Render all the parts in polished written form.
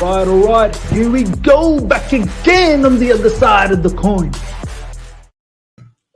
All right, here we go, back again on the other side of the coin.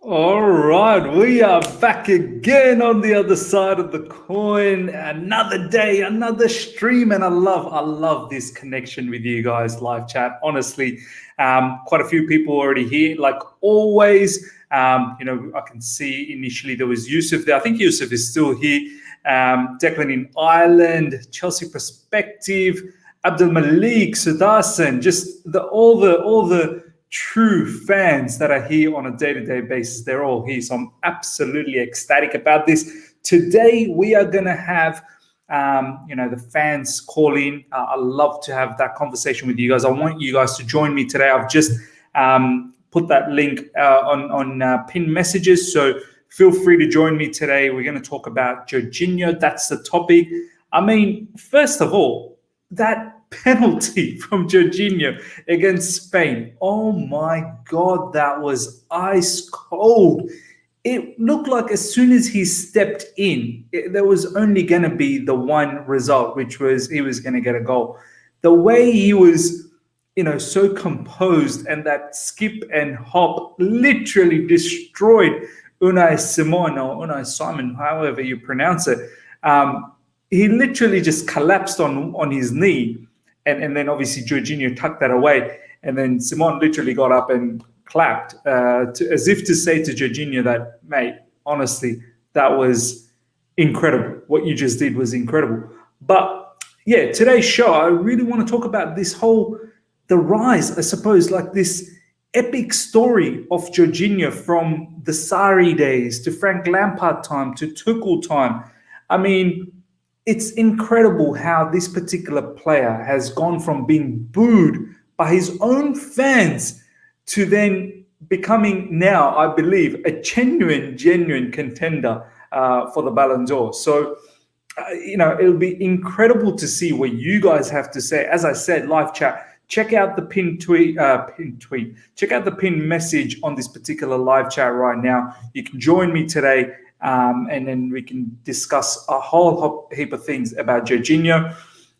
All right, we are back again on the other side of the coin. Another day, another stream, and I love this connection with you guys, live chat. Honestly, quite a few people already here, like always. I can see initially there was Yusuf there. I think Yusuf is still here. Declan in Ireland, Chelsea Perspective, Abdul Malik, Sudasan, just all the true fans that are here on a day-to-day basis. They're all here, so I'm absolutely ecstatic about this. Today we are going to have the fans call in. I love to have that conversation with you guys. I want you guys to join me today. I've just put that link on pinned messages, so feel free to join me today. We're going to talk about Jorginho. That's the topic. I mean, first of all, that penalty from Jorginho against Spain. Oh my God, that was ice cold. It looked like as soon as he stepped in, there was only going to be the one result, which was he was going to get a goal. The way he was, so composed, and that skip and hop literally destroyed Unai Simon, however you pronounce it. He literally just collapsed on his knee. And then obviously Jorginho tucked that away. And then Simon literally got up and clapped as if to say to Jorginho that, mate, honestly, that was incredible. What you just did was incredible. But yeah, today's show, I really want to talk about the rise, I suppose, like this epic story of Jorginho from the Sarri days to Frank Lampard time to Tuchel time. I mean, it's incredible how this particular player has gone from being booed by his own fans to then becoming now, I believe, a genuine contender for the Ballon d'Or. So, it'll be incredible to see what you guys have to say. As I said, live chat, check out the pinned tweet. Check out the pinned message on this particular live chat right now. You can join me today. And then we can discuss a whole heap of things about Jorginho.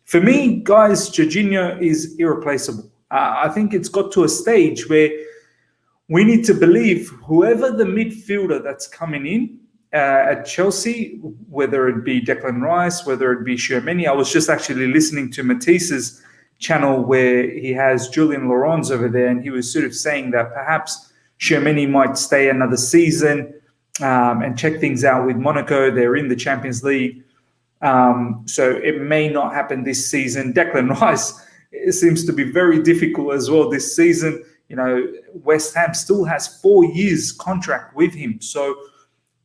For me, guys, Jorginho is irreplaceable. I think it's got to a stage where we need to believe whoever the midfielder that's coming in at Chelsea, whether it be Declan Rice, whether it be Tchouaméni. I was just actually listening to Matisse's channel where he has Julian Laurens over there, and he was sort of saying that perhaps Tchouaméni might stay another season and check things out with Monaco. They're in the Champions League. So it may not happen this season. Declan Rice, it seems to be very difficult as well this season. West Ham still has 4 years contract with him. So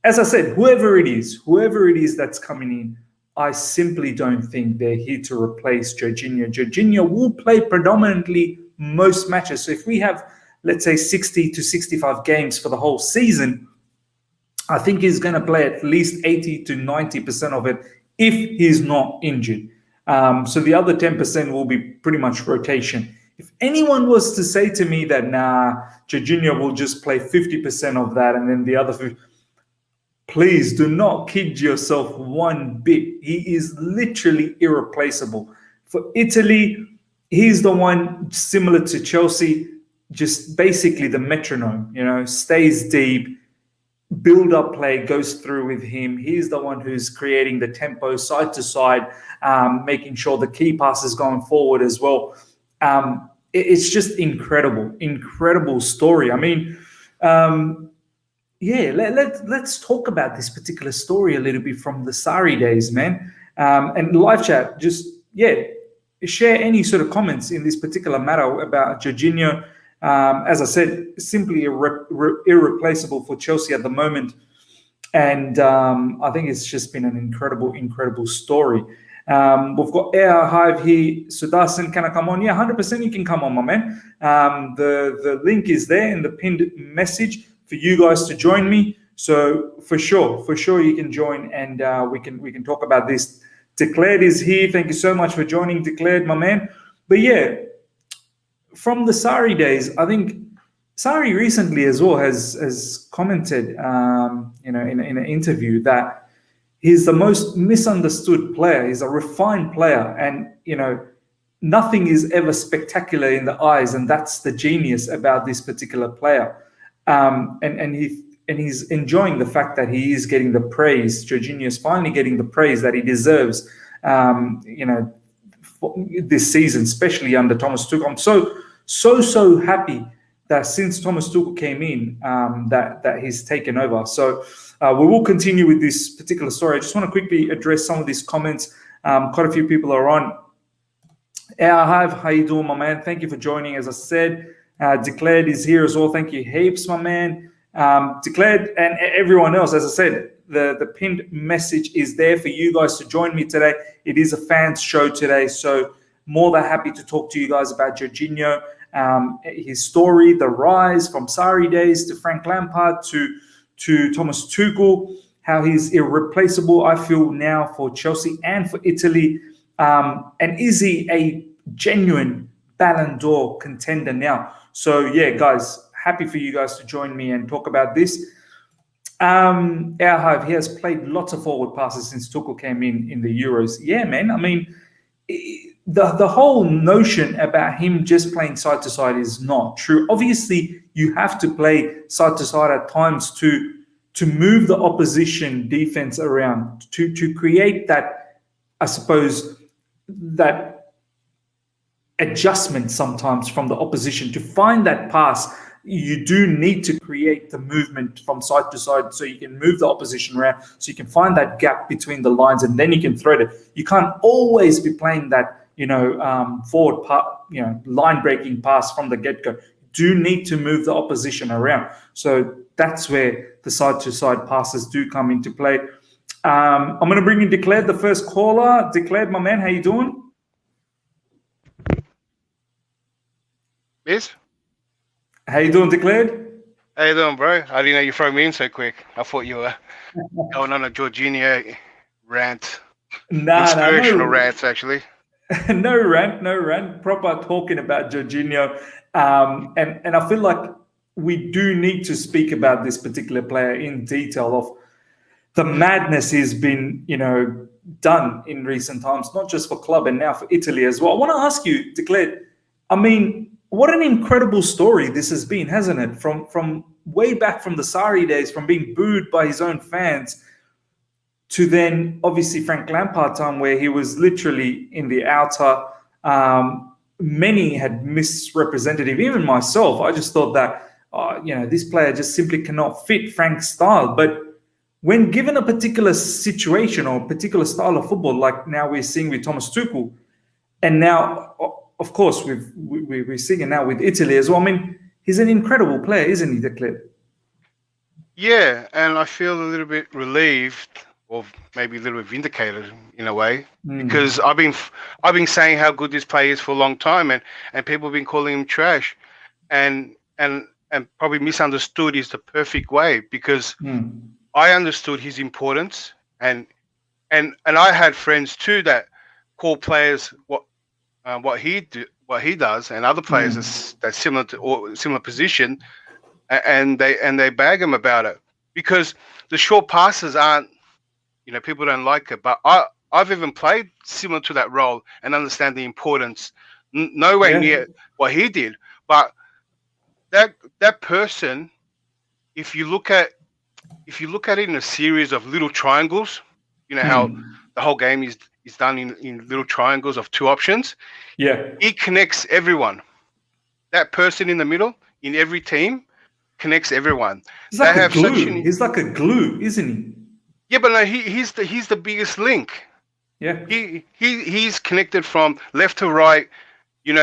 as I said, whoever it is that's coming in, I simply don't think they're here to replace Jorginho. Jorginho will play predominantly most matches. So if we have, let's say, 60 to 65 games for the whole season, I think he's going to play at least 80 to 90% of it if he's not injured. So the other 10% will be pretty much rotation. If anyone was to say to me that, Jorginho will just play 50% of that and then the other 50%, please do not kid yourself one bit. He is literally irreplaceable. For Italy, he's the one similar to Chelsea, just basically the metronome, stays deep. Build-up play goes through with him. He's the one who's creating the tempo side to side, making sure the key pass is going forward as well. It's just incredible story. I mean, let's talk about this particular story a little bit from the Sarri days, man. And live chat, share any sort of comments in this particular matter about Jorginho. As I said, simply irreplaceable for Chelsea at the moment. And I think it's just been an incredible story. We've got Air Hive here. Sudasan, can I come on? Yeah, 100% you can come on, my man. The link is there in the pinned message for you guys to join me. So for sure you can join, and we can talk about this. Declared is here. Thank you so much for joining, Declared, my man. But yeah, from the Sarri days, I think Sarri recently as well has commented, in an interview that he's the most misunderstood player. He's a refined player, and nothing is ever spectacular in the eyes, and that's the genius about this particular player. And he's enjoying the fact that he is getting the praise. Jorginho is finally getting the praise that he deserves. This season, especially under Thomas Tuchel. I'm so happy that since Thomas Tuchel came in, that he's taken over. So we will continue with this particular story. I just want to quickly address some of these comments. Quite a few people are on. How you doing, my man? Thank you for joining. As I said, Declared is here as well. Thank you heaps, my man. Declared and everyone else, as I said, the pinned message is there for you guys to join me today. It is a fans show today, so more than happy to talk to you guys about Jorginho, his story, the rise from Sarri days to Frank Lampard to Thomas Tuchel, how he's irreplaceable, I feel, now for Chelsea and for Italy. And is he a genuine Ballon d'Or contender now? So yeah, guys, happy for you guys to join me and talk about this. Hive, he has played lots of forward passes since Tuchel came in the Euros. Yeah, man. I mean, the whole notion about him just playing side to side is not true. Obviously, you have to play side to side at times to move the opposition defense around, to create that, I suppose, that adjustment sometimes from the opposition. To find that pass, you do need to create the movement from side to side so you can move the opposition around, so you can find that gap between the lines, and then you can thread it. You can't always be playing that, forward line breaking pass from the get-go. You do need to move the opposition around. So that's where the side to side passes do come into play. I'm going to bring in Declared, the first caller. Declared, my man, how you doing? Yes. How you doing, Declared? How you doing, bro? I didn't know you throw me in so quick. I thought you were going on a Jorginho rant. Inspirational rants, actually. No rant. Proper talking about Jorginho. And I feel like we do need to speak about this particular player in detail of the madness he's been, done in recent times, not just for club and now for Italy as well. I want to ask you, Declared, I mean, what an incredible story this has been, hasn't it? From way back from the Sarri days, from being booed by his own fans, to then obviously Frank Lampard time, where he was literally in the outer. Many had misrepresented him, even myself. I just thought that, this player just simply cannot fit Frank's style. But when given a particular situation or a particular style of football, like now we're seeing with Thomas Tuchel, and now, of course, we're seeing it now with Italy as well. I mean, he's an incredible player, isn't he, Declared? Yeah, and I feel a little bit relieved, or maybe a little bit vindicated in a way, because I've been saying how good this player is for a long time, and people have been calling him trash, and probably misunderstood is the perfect way, because I understood his importance, and I had friends too that call players what he does, and other players that's similar to or similar position, and they bag him about it, because the short passes aren't, people don't like it. But I've even played similar to that role and understand the importance. No way near what he did, but that person, if you look at it in a series of little triangles, how the whole game is done in little triangles of two options. Yeah. He connects everyone. That person in the middle in every team connects everyone. He's like a glue. He's like a glue, isn't he? Yeah, but no, he's the biggest link. Yeah. He's connected from left to right,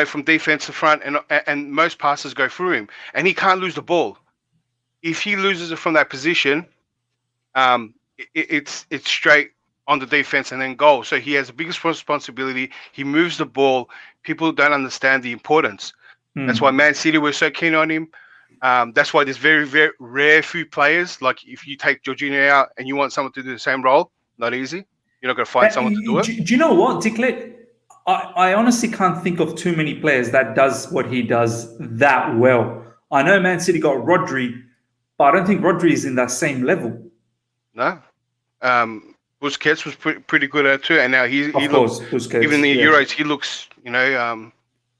from defense to front, and most passes go through him, and he can't lose the ball. If he loses it from that position, it's straight on the defense and then goal. So he has the biggest responsibility. He moves the ball. People don't understand the importance. That's why Man City were so keen on him. That's why there's very, very rare few players. Like if you take Jorginho out and you want someone to do the same role, not easy. You're not going to find someone to do it. Do you know what, Declan? I honestly can't think of too many players that does what he does that well. I know Man City got Rodri, but I don't think Rodri is in that same level. No. Busquets was pretty good at it too, and now he Of looks, course, Busquets. even the Yeah. Euros, he looks,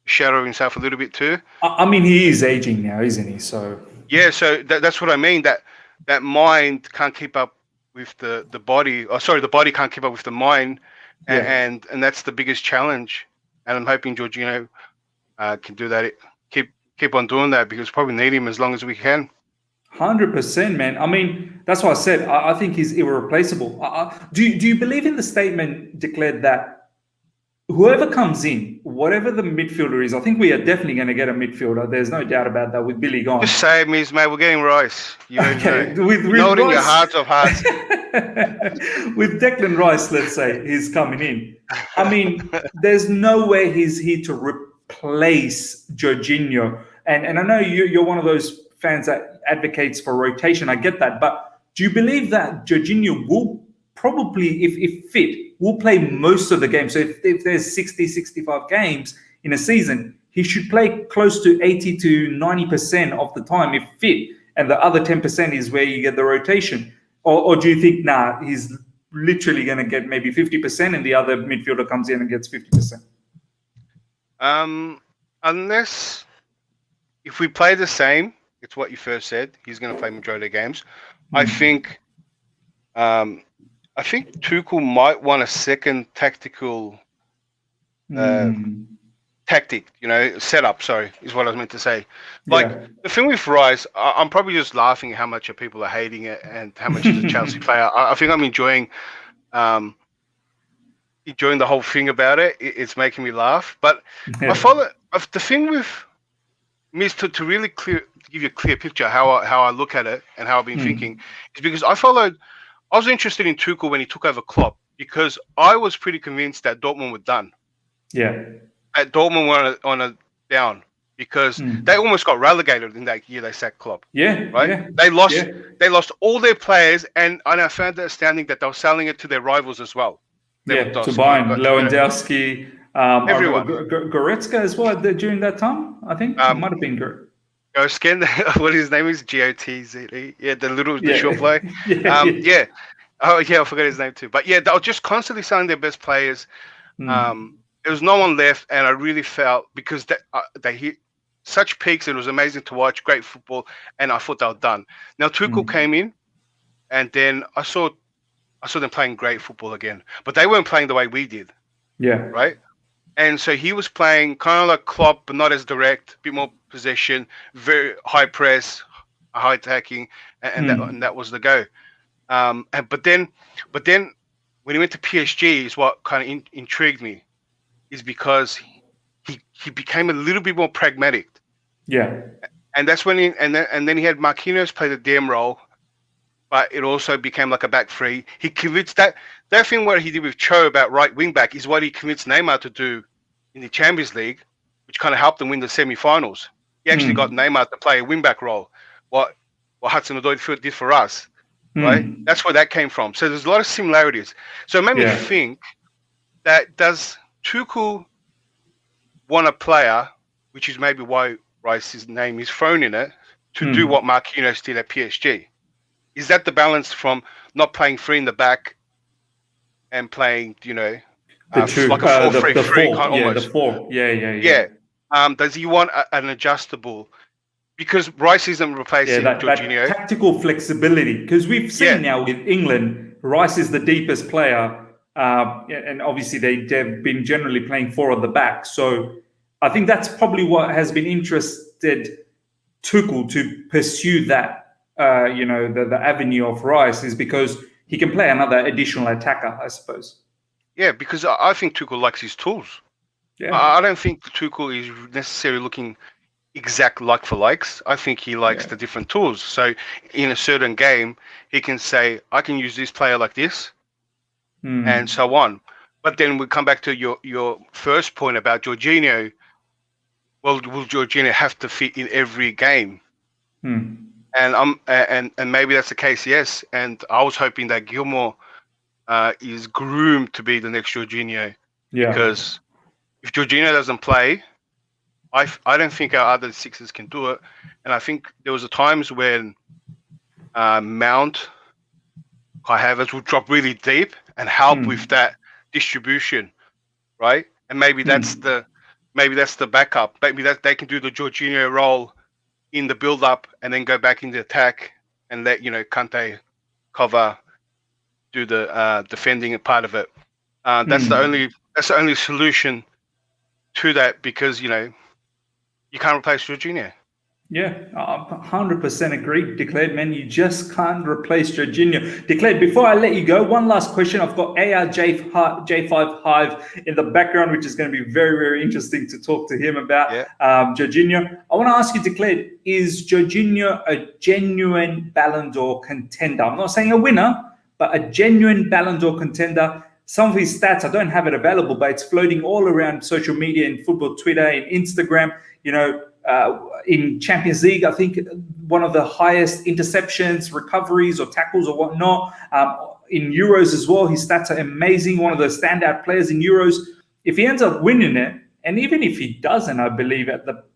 shadow himself a little bit too. I mean, he is aging now, isn't he? So Yeah, so that's what I mean. That mind can't keep up with the body. Oh, sorry, the body can't keep up with the mind, yeah. and that's the biggest challenge. And I'm hoping Jorginho can do that. Keep on doing that because we probably need him as long as we can. 100%, man. I mean, that's why I said I think he's irreplaceable. Do you believe in the statement declared that whoever comes in, whatever the midfielder is, I think we are definitely going to get a midfielder. There's no doubt about that with Billy gone. Just say, mate, we're getting Rice. You Okay, know. with know it in your Rice, hearts of hearts. with Declan Rice, let's say he's coming in. I mean, there's no way he's here to replace Jorginho. And I know you're one of those fans that advocates for rotation. I get that, but do you believe that Jorginho will probably, if fit, will play most of the games? So if there's 60, 65 games in a season, he should play close to 80 to 90% of the time if fit, and the other 10% is where you get the rotation. Or do you think, nah, he's literally going to get maybe 50% and the other midfielder comes in and gets 50%? Unless if we play the same, it's what you first said. He's going to play majority of games. I think Tuchel might want a second tactical tactic, setup. Sorry, is what I was meant to say. Like the thing with Rice, I'm probably just laughing at how much people are hating it and how much he's a Chelsea player. I think I'm enjoying the whole thing about it. It's making me laugh. But I follow the thing with me to really give you a clear picture how I look at it and how I've been thinking is because I was interested in Tuchel when he took over Klopp because I was pretty convinced that Dortmund were done. Yeah. At Dortmund were on a down because they almost got relegated in that year they sacked Klopp. Yeah. Right? Yeah. They lost all their players and I found it astounding that they were selling it to their rivals as well. To Bayern, Lewandowski, everyone. Goretzka as well during that time, I think. It might have been Goretzka, what his name is, G-O-T-Z-E. Yeah, the short play. yeah. Oh, yeah, I forgot his name too. But yeah, they were just constantly selling their best players. There was no one left, and I really felt because they hit such peaks. It was amazing to watch, great football, and I thought they were done. Now Tuchel came in, and then I saw them playing great football again, but they weren't playing the way we did. Yeah. Right. And so he was playing kind of like Klopp, but not as direct, a bit more possession, very high press, high attacking, and that was the go. But then when he went to PSG, is what kind of intrigued me, is because he became a little bit more pragmatic. Yeah. And that's when and then he had Marquinhos play the DM role, but it also became like a back three. He convinced that thing what he did with Cho about right wing back is what he convinced Neymar to do in the Champions League, which kind of helped them win the semi-finals. He actually got Neymar to play a wing back role, what Hudson-Odoi did for us, right? That's where that came from. So there's a lot of similarities. So it made me think that does Tuchel want a player, which is maybe why Rice's name is thrown in it, to do what Marquinhos did at PSG? Is that the balance from not playing three in the back and playing, like a 4-3-3 kind almost? The four. Yeah. Does he want an adjustable? Because Rice isn't replacing Jorginho. That tactical flexibility. Because we've seen now with England, Rice is the deepest player. And obviously they've been generally playing four at the back. So I think that's probably what has been interested Tuchel to pursue that. The avenue of Rice is because he can play another additional attacker, I suppose. Yeah, because I think Tuchel likes his tools. Yeah. I don't think Tuchel is necessarily looking exact like for likes. I think he likes the different tools. So in a certain game, he can say, I can use this player like this, and so on. But then we come back to your first point about Jorginho. Well, will Jorginho have to fit in every game? And maybe that's the case, yes. And I was hoping that Gilmour is groomed to be the next Jorginho. Yeah. Because if Jorginho doesn't play, I don't think our other sixes can do it. And I think there was a times when Mount Kai Havertz will drop really deep and help with that distribution, right? And maybe that's the backup. Maybe that they can do the Jorginho role in the build up and then go back into attack and let Kante cover, do the defending part of it. That's the only solution to that, because you can't replace Jorginho. Yeah, 100% agreed, Declared, man. You just can't replace Jorginho. Declared, before I let you go, one last question. I've got ARJ5 Hive in the background, which is going to be very, very interesting to talk to him about. Jorginho. I want to ask you, Declared, is Jorginho a genuine Ballon d'Or contender? I'm not saying a winner, but a genuine Ballon d'Or contender. Some of his stats, I don't have it available, but it's floating all around social media, in football, Twitter, in Instagram. In Champions League, I think one of the highest interceptions, recoveries, or tackles, or whatnot. In Euros as well, his stats are amazing. One of the standout players in Euros. If he ends up winning it, and even if he doesn't, I believe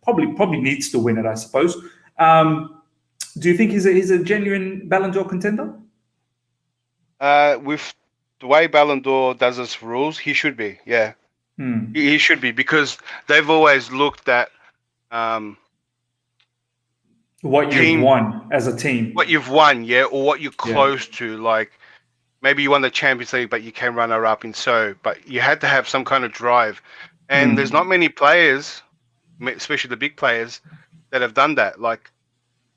probably needs to win it, I suppose. Do you think he's a genuine Ballon d'Or contender? With the way Ballon d'Or does its rules, he should be. Yeah, he should be, because they've always looked at what you've won as a team. What you've won, or what you're close to. Like, maybe you won the Champions League, but you came runner-up in but you had to have some kind of drive. And there's not many players, especially the big players, that have done that. Like,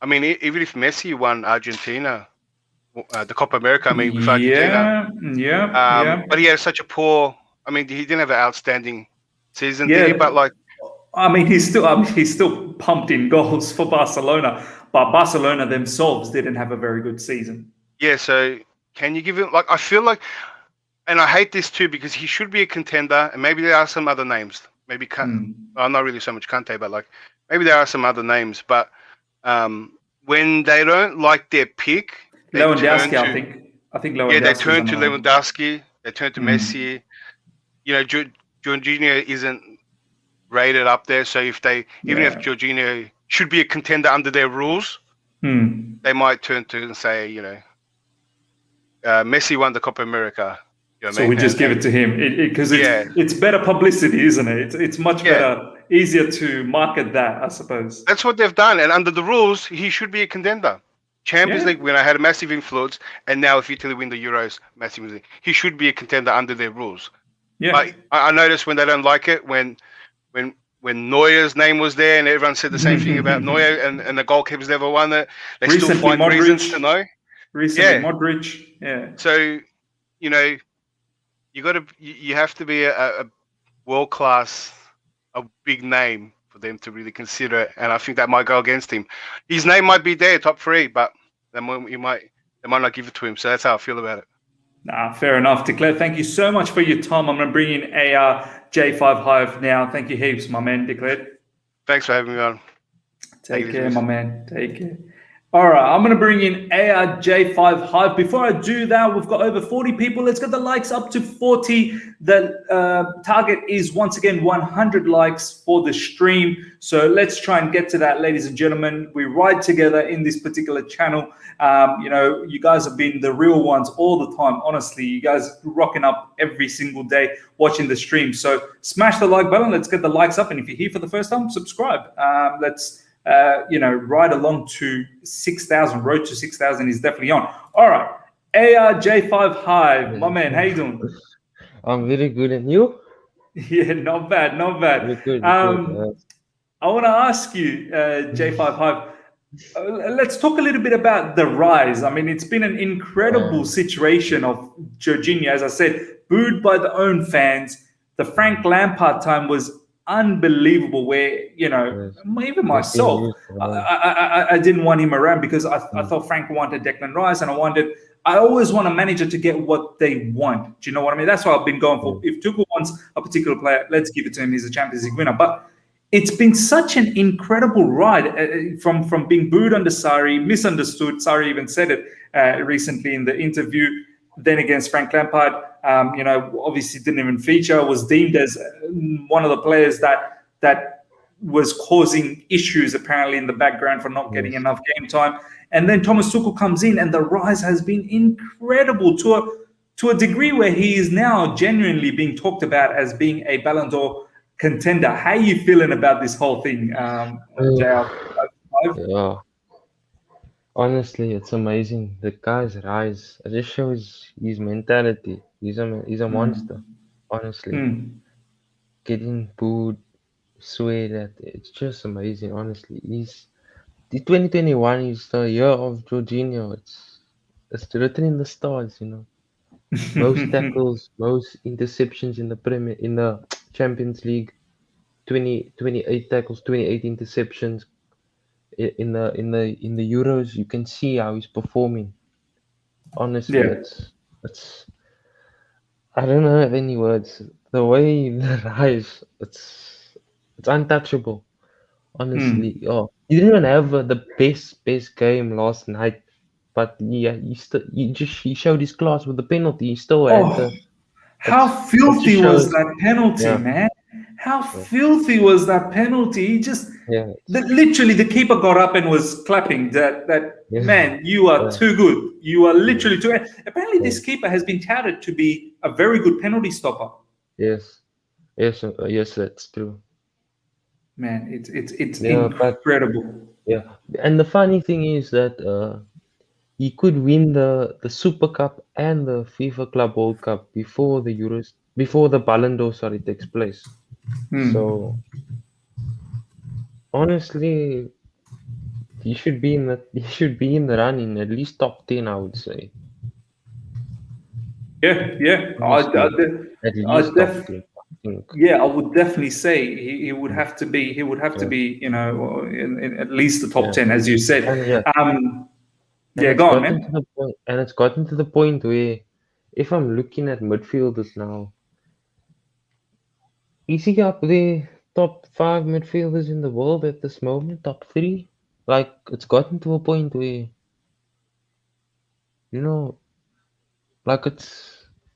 I mean, even if Messi won Argentina, the Copa America, with Argentina. But he had such a poor, he didn't have an outstanding season, did he? But like, he's still pumped in goals for Barcelona, but Barcelona themselves didn't have a very good season. Yeah, so can you give him, I feel like, and I hate this too, because he should be a contender, and maybe there are some other names. Maybe not really so much Kante, but maybe there are some other names. But when they don't like their pick, Lewandowski, I think Lewandowski. Yeah, they turn to Lewandowski. They turn to Messi. Jorginho isn't rated up there, so if if Jorginho should be a contender under their rules, they might turn to and say, Messi won the Copa America. So we just give it to him, because it's better publicity, isn't it? It's much better, easier to market that, I suppose. That's what they've done, and under the rules, he should be a contender. Champions League winner, had a massive influence, and now if Italy win the Euros, massive, he should be a contender under their rules. Yeah, but I noticed when they don't like it, when Neuer's name was there and everyone said the same thing about Neuer, and the goalkeepers never won it, they still find reasons to know. Recently, Modric. So, you have to be a world class, a big name for them to really consider it, and I think that might go against him. His name might be there, top 3, but they might not give it to him. So that's how I feel about it. Fair enough, Declare. Thank you so much for your time. I'm going to bring in ARJ5 Hive now. Thank you heaps, my man, Declare. Thanks for having me on. Take care, my man. Take care. All right, I'm going to bring in ARJ5 Hive. Before I do that, we've got over 40 people. Let's get the likes up to 40. The target is, once again, 100 likes for the stream. So let's try and get to that, ladies and gentlemen. We ride together in this particular channel. You guys have been the real ones all the time. Honestly, you guys rocking up every single day watching the stream. So smash the like button. Let's get the likes up. And if you're here for the first time, subscribe. Let's ride along to 6,000. Road to 6,000 is definitely on. All right, ARJ5 Hive, my man, how you doing? I'm very good, and you? Yeah, not bad. Good. I want to ask you, J5 Hive, let's talk a little bit about the rise. It's been an incredible situation of Jorginho, as I said, booed by the own fans. The Frank Lampard time was unbelievable, where even myself, I didn't want him around, because I thought Frank wanted Declan Rice, and I always want a manager to get what they want. Do you know what I mean? That's what I've been going for. If Tuchel wants a particular player, let's give it to him. He's a Champions League winner. But it's been such an incredible ride, from being booed under Sarri, misunderstood. Sarri even said it recently in the interview. Then against Frank Lampard, obviously didn't even feature, was deemed as one of the players that was causing issues apparently in the background for not getting Yes. enough game time. And then Thomas Tuchel comes in, and the rise has been incredible to a degree where he is now genuinely being talked about as being a Ballon d'Or contender. How are you feeling about this whole thing, JR? Yeah. Honestly, it's amazing. The guy's rise. It just shows his mentality. He's a monster. Honestly, Mm. getting booed, swear that it's just amazing. Honestly, the 2021 is the year of Jorginho. It's written in the stars. Most tackles, most interceptions in the Champions League. 28 tackles, 28 interceptions. In the Euros, you can see how he's performing. Honestly, Yeah. it's I don't have any words. The way he rise, it's untouchable. Honestly, Mm. oh, he didn't even have the best game last night, but yeah, he showed his class with the penalty. He still had Oh, the how it just filthy was shows. that penalty, Yeah, man? How yeah, filthy was that penalty? He just yeah, literally the keeper got up and was clapping that yeah, man, you are yeah, too good. You are yeah, literally too. Apparently, yeah. this keeper has been touted to be a very good penalty stopper. Yes, yes, that's true. Man, it's Yeah, but incredible. yeah, and the funny thing is that he could win the Super Cup and the FIFA Club World Cup before the Euros, before the Ballon d'Or, sorry, takes place. Hmm. So honestly, he should be in the running, at least top 10, I would say. Yeah, yeah. Honestly, at I least top def, 10, I think. yeah, I would definitely say he would Mm, have to be. He would have to Yeah, be. In at least the top yeah, 10, as you said. and yeah, and Yeah, it's go on, gotten to man. the point, and it's gotten to the point where if I'm looking at midfielders now, is he up there, top five midfielders in the world at this moment, top three? Like it's gotten to a point where you know, like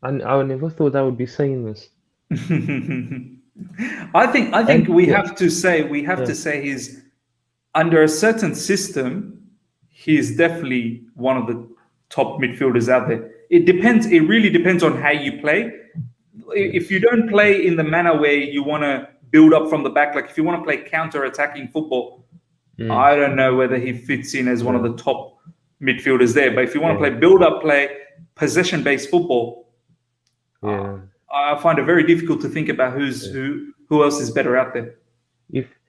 I never thought I would be saying this. I think And we yeah, have to say yeah, he's under a certain system, he is definitely one of the top midfielders out there. It depends. It really depends on how you play. If you yes, don't play in the manner where you want to build up from the back, like if you want to play counter-attacking football, mm, I don't know whether he fits in as one of yeah, the top midfielders there. But if you want to yeah, play build-up play, possession-based football, uh, yeah. I find it very difficult to think about Yeah. who else is better out there.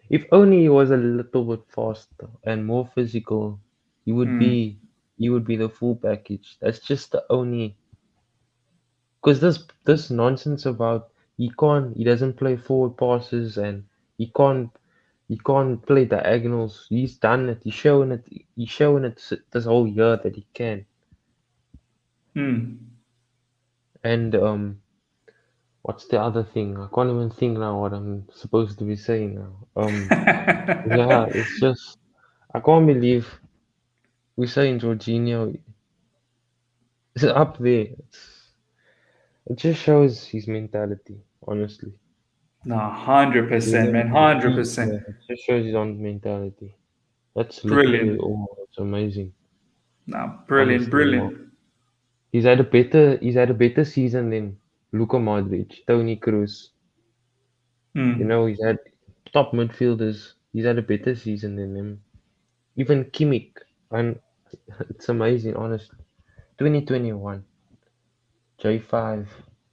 If only he was a little bit faster and more physical, he would Hmm. be he would be the full package. That's just the only because this nonsense about he doesn't play forward passes and he can't he can't play diagonals. He's done it. He's showing it this whole year that he can. Hmm. And what's the other thing? I can't even think now what I'm supposed to be saying now. Yeah, it's just I can't believe we're saying Jorginho is up there. It just shows his mentality, honestly. No, 100%, man, Yeah, 100%. it just shows his own mentality. That's literally Brilliant. all. It's amazing, No, brilliant, honestly. Yeah. brilliant. He's had a better season than Luka Modric, Toni Kroos. Hmm. He's had top midfielders. He's had a better season than them. Even Kimmich, and it's amazing, honestly. 2021, J5,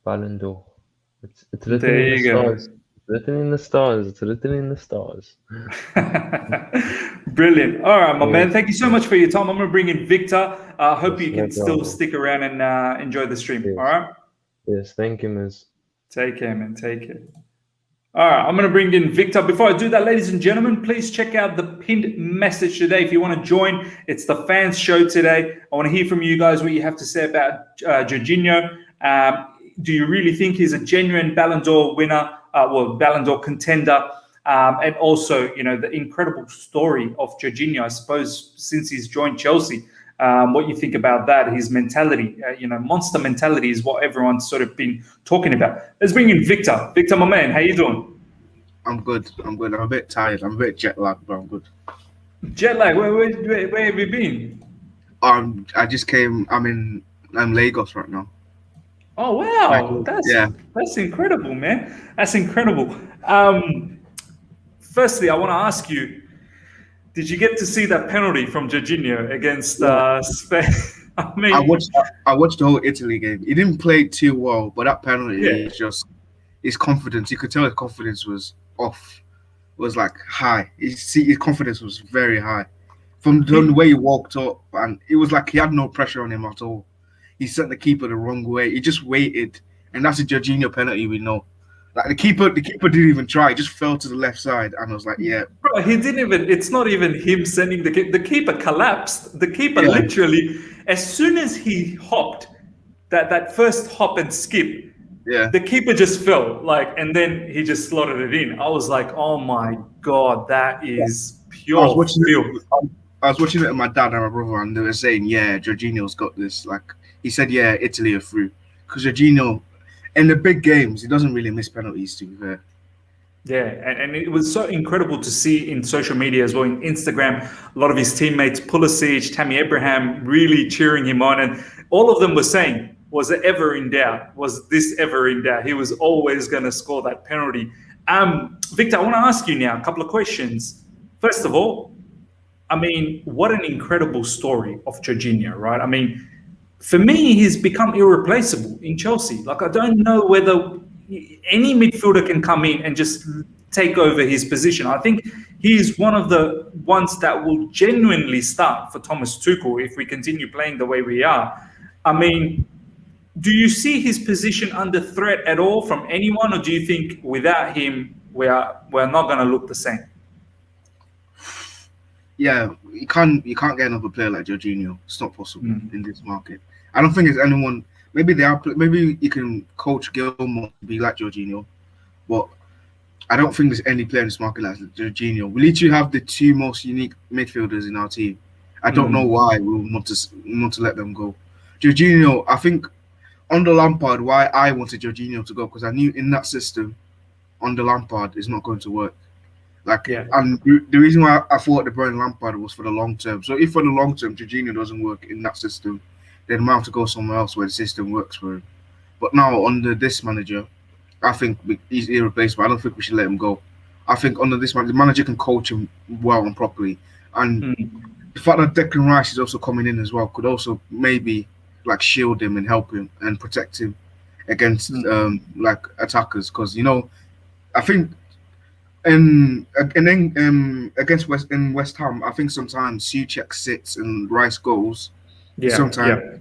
Ballon d'Or. It's written There in the you go. stars. It's written in the stars. It's written in the stars. Brilliant. All right, my man. Yes, Thank you so yes, much for your time. I'm going to bring in Victor. I hope yes, you no can still problem. stick around and enjoy the stream. All Yes, right. yes. Thank you, Miss. Take care, man. Take care. All right, I'm going to bring in Victor. Before I do that, ladies and gentlemen, please check out the pinned message today. If you want to join, it's the fans show today. I want to hear from you guys what you have to say about Jorginho. Do you really think he's a genuine Ballon d'Or winner? Ballon d'Or contender. And also, the incredible story of Jorginho, I suppose, since he's joined Chelsea. What you think about that, his mentality, monster mentality is what everyone's sort of been talking about. Let's bring in Victor. Victor, my man, how you doing? I'm good. I'm good. I'm a bit tired. I'm a bit jet lagged, but I'm good. Jet lag. Where have you been? I just came. I'm Lagos right now. Oh wow, Yeah. that's incredible, man. That's incredible. Firstly, I want to ask you: did you get to see that penalty from Jorginho against Yeah. Spain? I I mean, watched the whole Italy game. He didn't play too well, but that penalty yeah. is just his confidence. You could tell his confidence was off. Was like high. His confidence was very high. From the way he walked up, and it was like he had no pressure on him at all. He sent the keeper the wrong way. He just waited, and that's a Jorginho penalty. We know, like the keeper didn't even try. He just fell to the left side, and I was like, yeah, Bro, he didn't even. It's not even him sending the keeper. The keeper collapsed. The keeper Yeah. literally, as soon as he hopped, that first hop and skip, yeah. the keeper just fell, and then he just slotted it in. I was like, oh my god, that is I was pure watching filth. I was watching it with my dad and my brother, and they were saying, yeah, Jorginho's got this. Like he said, yeah, Italy are through because Jorginho, in the big games, he doesn't really miss penalties. To be fair. Yeah, and it was so incredible to see in social media as well, in Instagram, a lot of his teammates, Pulisic, Tammy Abraham, really cheering him on. And all of them were saying, was it ever in doubt? Was this ever in doubt? He was always going to score that penalty. Victor, I want to ask you now a couple of questions. First of all, I mean, what an incredible story of Jorginho, right? I mean, for me, he's become irreplaceable in Chelsea. Like, I don't know whether any midfielder can come in and just take over his position. I think he's one of the ones that will genuinely start for Thomas Tuchel if we continue playing the way we are. I mean, do you see his position under threat at all from anyone, or do you think without him we're not going to look the same? Yeah, you can't get another player like Jorginho. It's not possible in this market. I don't think there's anyone. Maybe maybe you can coach Gilmore to be like Jorginho, but I don't think there's any player in this market like Jorginho. We literally have the two most unique midfielders in our team. I don't know why we want to let them go. Jorginho, I think under Lampard, why I wanted Jorginho to go, because I knew in that system, under Lampard, is not going to work. And the reason why I thought the Brian Lampard was for the long term. So if for the long term Jorginho doesn't work in that system, then we have to go somewhere else where the system works for him. But now under this manager, I think he's irreplaceable. I don't think we should let him go. I think under this manager, the manager can coach him well and properly. And the fact that Declan Rice is also coming in as well could also maybe shield him and help him and protect him against attackers. Because I think. And then against West Ham, I think sometimes Souček sits and Rice goes. Yeah. Sometimes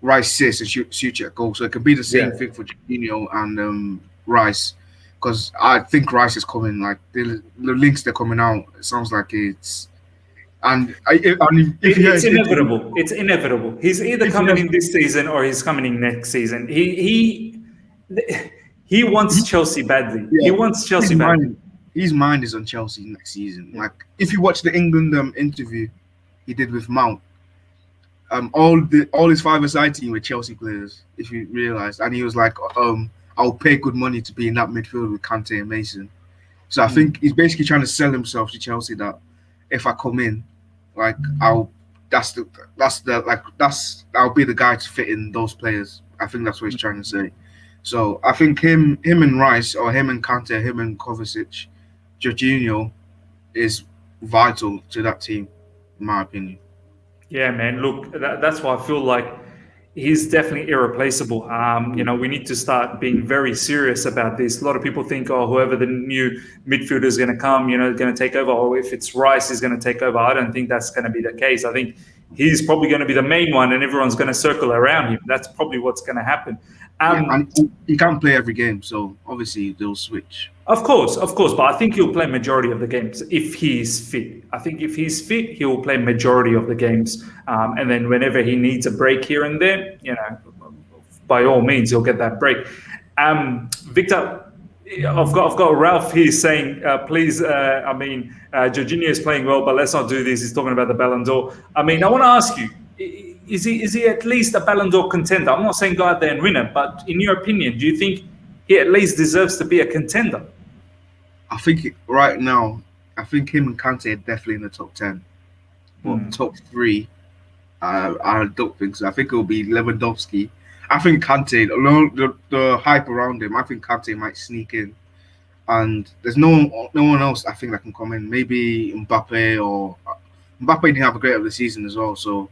Rice sits and Souček goes. So it can be the same thing for Jorginho and Rice, because I think Rice is coming. Like the links they're coming out, it sounds like it's. It's inevitable. It's inevitable. He's either coming in this season or he's coming in next season. He wants Chelsea badly. Yeah, he wants Chelsea badly. His mind is on Chelsea next season. Like if you watch the England interview he did with Mount, all his five-a-side team were Chelsea players, if you realize, and he was like, I'll pay good money to be in that midfield with Kante and Mason. So I think he's basically trying to sell himself to Chelsea that if I come in, I'll be the guy to fit in those players. I think that's what he's trying to say. So I think him and Rice, or him and Kante, him and Kovacic, Jorginho is vital to that team, in my opinion. Yeah, man. Look, that's why I feel like he's definitely irreplaceable. We need to start being very serious about this. A lot of people think, whoever the new midfielder is going to come, going to take over, or if it's Rice is going to take over. I don't think that's going to be the case. I think he's probably going to be the main one, and everyone's going to circle around him. That's probably what's going to happen. And he can't play every game, so obviously they'll switch. Of course, but I think he'll play majority of the games if he's fit. I think if he's fit, he will play majority of the games, and then whenever he needs a break here and there, by all means he'll get that break. Victor, I've got Ralph here saying, please, Jorginho is playing well, but let's not do this. He's talking about the Ballon d'Or. I want to ask you, is he at least a Ballon d'Or contender? I'm not saying go out there and win it, but in your opinion, do you think he at least deserves to be a contender? I think right now, I think him and Kante are definitely in the top 10. But top 3, I don't think so. I think it'll be Lewandowski. I think Kante, the hype around him, I think Kante might sneak in. And there's no one else I think that can come in. Maybe Mbappe or Mbappe didn't have a great of the season as well. So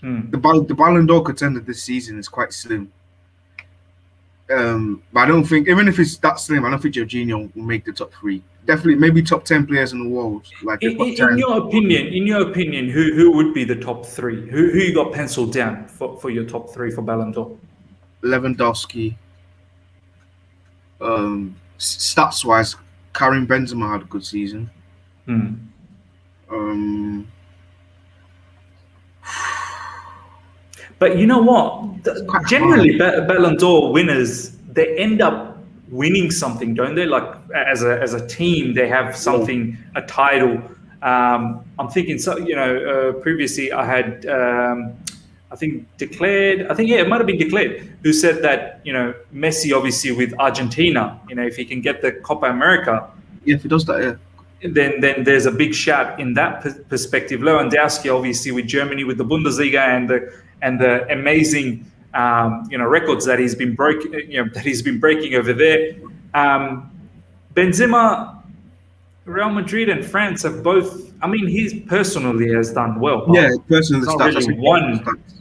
the Ballon d'Or contender this season is quite slim. But I don't think, even if it's that slim, I don't think Jorginho will make the top 3. Definitely, maybe top 10 players in the world. Like in your opinion, who would be the top 3? Who you got penciled down for your top 3 for Ballon d'Or? Lewandowski. Stats wise, Karim Benzema had a good season. But you know what? Generally, Ballon d'Or winners, they end up winning something, don't they? Like as a team, they have something, a title. I'm thinking, so previously I had, I think it might have been declared, who said that Messi obviously with Argentina, if he can get the Copa America, if he does that, yeah. Then there's a big shout in that perspective. Lewandowski, obviously, with Germany, with the Bundesliga and the amazing records that he's been breaking over there. Benzema, Real Madrid, and France have both. I mean, he personally has done well. Yeah, personally,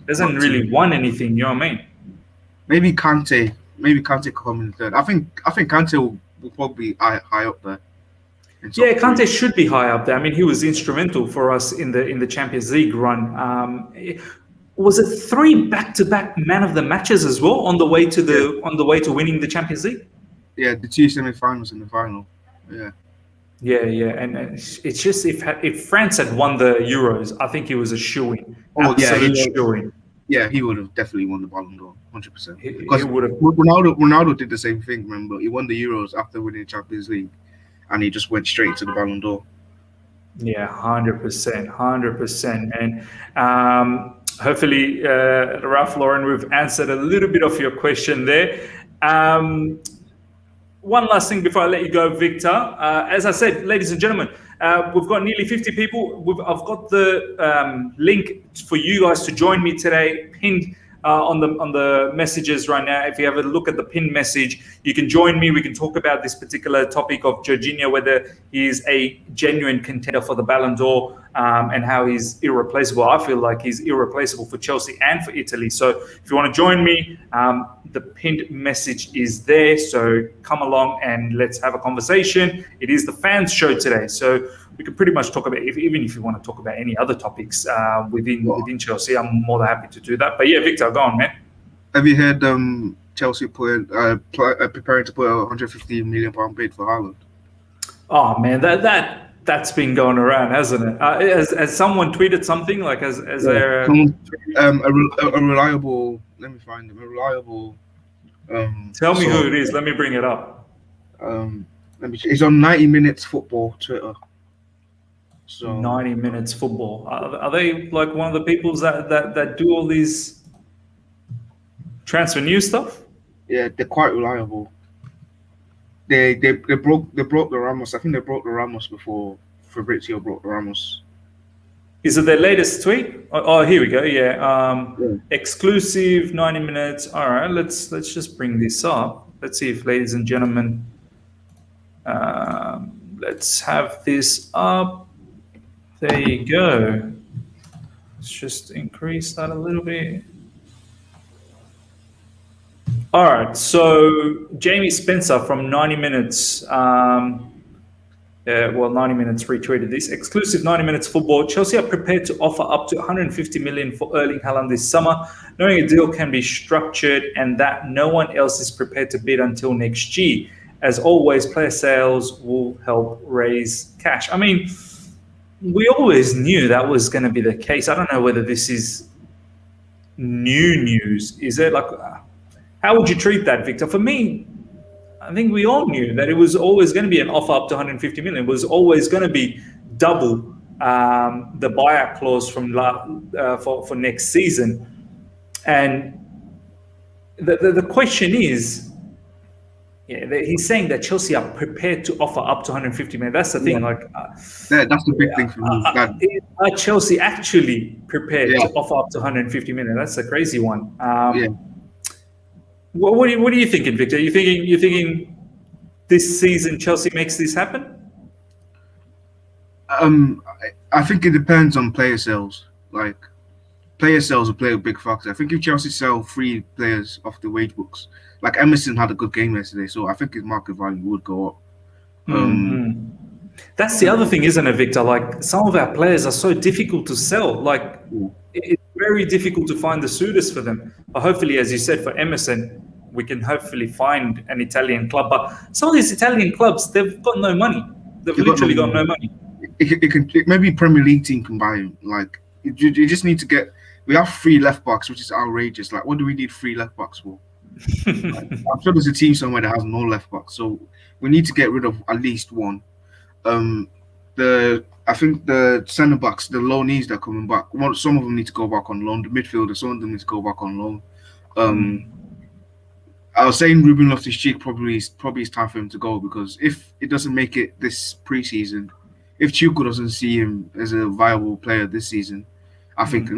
hasn't really won anything. You know what I mean? Maybe Kante come in third. I think Kante will probably be high up there. Yeah, Kante should be high up there. I mean, he was instrumental for us in the Champions League run. Was it 3 back-to-back man of the matches as well on the way to winning the Champions League? Yeah, the 2 semi-finals and the final. Yeah, and it's just if France had won the Euros, I think he was a shoo-in. Shoo-in. Yeah, he would have definitely won the Ballon d'Or, 100%. He would have. Ronaldo did the same thing. Remember, he won the Euros after winning the Champions League, and he just went straight to the Ballon d'Or. Yeah, 100%. And hopefully, Ralph Lauren, we've answered a little bit of your question there. One last thing before I let you go, Victor. As I said, ladies and gentlemen, we've got nearly 50 people. I've got the link for you guys to join me today pinned on the messages right now. If you have a look at the pinned message, you can join me. We can talk about this particular topic of Jorginho, whether he's a genuine contender for the Ballon d'Or, and how he's irreplaceable. I feel like he's irreplaceable for Chelsea and for Italy. So if you want to join me, the pinned message is there. So come along and let's have a conversation. It is the fans show today. So we can pretty much talk about, even if you want to talk about any other topics within Chelsea, I'm more than happy to do that. But yeah, Victor, go on, man. Have you heard Chelsea preparing to put a £150 million bid for Haaland? Oh man, that's been going around, hasn't it? Has someone tweeted something like a reliable? Let me find him. A reliable. Tell me who it is. Let me bring it up. It's on 90 Minutes Football Twitter. So 90 Minutes Football. Are they like one of the people that do all these transfer news stuff? Yeah, they're quite reliable. They broke the Ramos. I think they broke the Ramos before Fabrizio broke the Ramos. Is it their latest tweet? Oh, here we go. Yeah. Exclusive 90 minutes. All right. Let's just bring this up. Let's see if, ladies and gentlemen, let's have this up. There you go. Let's just increase that a little bit. All right, so Jamie Spencer from 90 Minutes, 90 Minutes retweeted this. Exclusive 90 Minutes Football. Chelsea are prepared to offer up to 150 million for Erling Haaland this summer, knowing a deal can be structured and that no one else is prepared to bid until next year. As always, player sales will help raise cash. I mean, we always knew that was going to be the case. I don't know whether this is new news. Is it like... How would you treat that, Victor? For me, I think we all knew that it was always going to be an offer up to 150 million. It was always going to be double the buyout clause from for next season. And the question is, he's saying that Chelsea are prepared to offer up to 150 million. That's the thing. Yeah. Like, That's the big thing for me. are Chelsea actually prepared Yeah. to offer up to 150 million? That's a crazy one. Yeah. What are you thinking, Victor? You thinking this season Chelsea makes this happen? I think it depends on player sales. Like, player sales will play a big factor. I think if Chelsea sell 3 players off the wage books, like Emerson had a good game yesterday, so I think his market value would go up. That's the other thing, isn't it, Victor? Like, some of our players are so difficult to sell. Like, it's very difficult to find the suitors for them. But hopefully, as you said, for Emerson, we can hopefully find an Italian club. But some of these Italian clubs, they've got no money. They've literally got no money. Maybe Premier League team can buy him. Like, you just need to get. We have 3 left backs, which is outrageous. Like, what do we need 3 left backs for? Like, I'm sure there's a team somewhere that has no left backs, so we need to get rid of at least one. I think the centre backs, the loanees that are coming back, some of them need to go back on loan. The midfielders, some of them need to go back on loan. I was saying Ruben Loftus-Cheek probably it's time for him to go, because if it doesn't make it this preseason, if Tuchel doesn't see him as a viable player this season, I think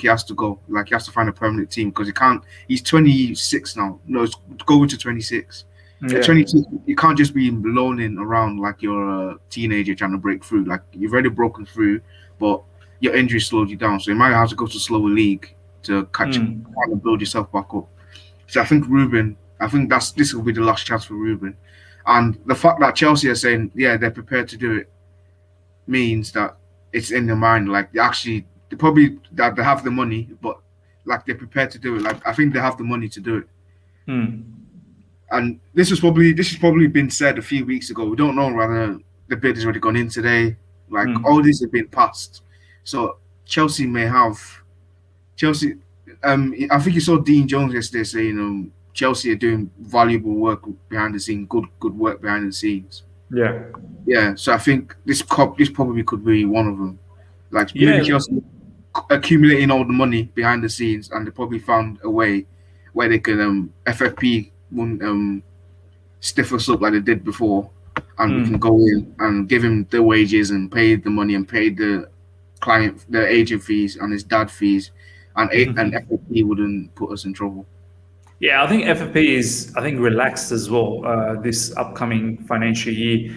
he has to go. Like, he has to find a permanent team, because he can't. He's 26 now. No, it's going to 26. At 22, you can't just be loaning around like you're a teenager trying to break through. Like, you've already broken through, but your injury slowed you down. So you might have to go to a slower league to catch and build yourself back up. So I think this will be the last chance for Ruben. And the fact that Chelsea are saying, yeah, they're prepared to do it, means that it's in their mind. Like, they have the money, but like, they're prepared to do it. Like, I think they have the money to do it. And this has probably been said a few weeks ago. We don't know whether the bid has already gone in today. Like, all these have been passed. So Chelsea may have I think you saw Dean Jones yesterday saying Chelsea are doing valuable work behind the scenes, good work behind the scenes. Yeah. So I think this probably could be one of them. Like, maybe Chelsea accumulating all the money behind the scenes, and they probably found a way where they can FFP won't stiff us up like they did before, and we can go in and give him the wages and pay the money and pay the client, the agent fees and his dad fees, and FFP wouldn't put us in trouble. Yeah, I think FFP is relaxed as well this upcoming financial year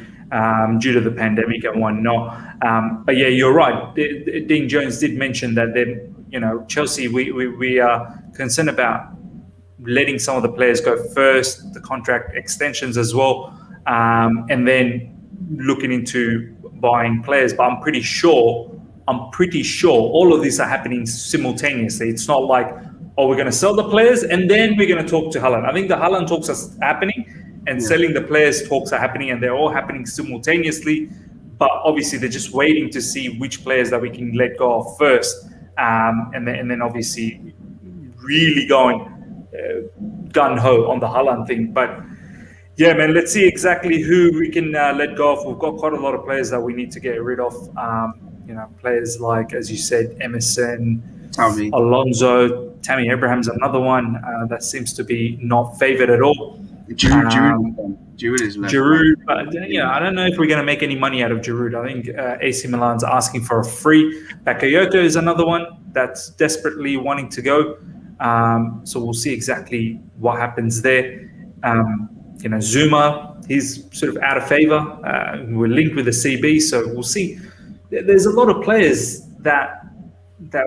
due to the pandemic and whatnot. But yeah, you're right. Dean Jones did mention that Chelsea, we are concerned about letting some of the players go first, the contract extensions as well, and then looking into buying players. But I'm pretty sure all of these are happening simultaneously. It's not like, we're going to sell the players and then we're going to talk to Haaland. I think the Haaland talks are happening, and selling the players talks are happening, and they're all happening simultaneously. But obviously they're just waiting to see which players that we can let go of first, and then obviously really going gun-ho on the Haaland thing. But yeah, man, let's see exactly who we can let go of. We've got quite a lot of players that we need to get rid of. Players like, as you said, Emerson, Tammy. Alonso, Tammy Abraham's another one that seems to be not favoured at all. Giroud is left. Giroud, I don't know if we're going to make any money out of Giroud. I think AC Milan's asking for a free. Bakayoko is another one that's desperately wanting to go. So we'll see exactly what happens there. Zuma, he's sort of out of favour. We're linked with the CB, so we'll see. There's a lot of players that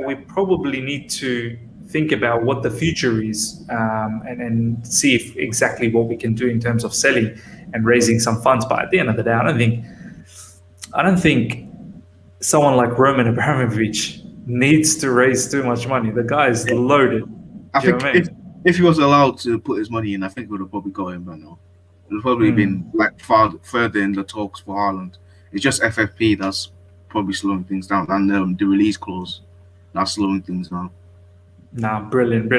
we probably need to think about what the future is, and see if exactly what we can do in terms of selling and raising some funds. But at the end of the day, I don't think someone like Roman Abramovich needs to raise too much money. The guy is loaded. I think if he was allowed to put his money in, I think it would have probably got him by now. It would have probably been like further in the talks for Haaland. It's just FFP that's probably slowing things down, and the release clause that's slowing things down. Brilliant.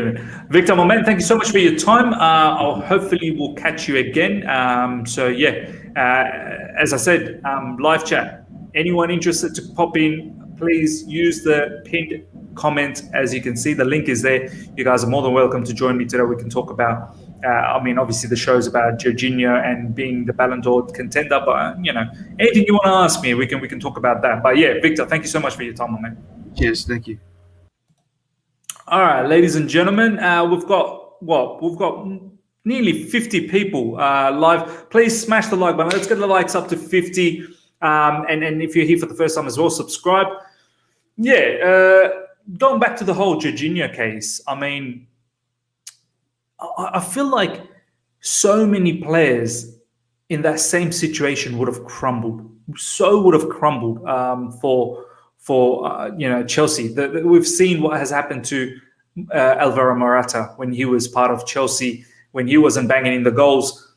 Victor, my man, thank you so much for your time. Hopefully we'll catch you again. As I said, live chat. Anyone interested to pop in, please use the pinned comment. As you can see, the link is there. You guys are more than welcome to join me today. We can talk about I mean, obviously the show's about Jorginho and being the Ballon d'Or contender, but anything you want to ask me, we can talk about that. But yeah, Victor, thank you so much for your time, my man. Cheers, thank you. All right, ladies and gentlemen, we've got nearly 50 people live. Please smash the like button. Let's get the likes up to 50. And if you're here for the first time as well, subscribe. Yeah, going back to the whole Jorginho case, I mean, I feel like so many players in that same situation would have crumbled. So would have crumbled for Chelsea. We've seen what has happened to Alvaro Morata when he was part of Chelsea, when he wasn't banging in the goals.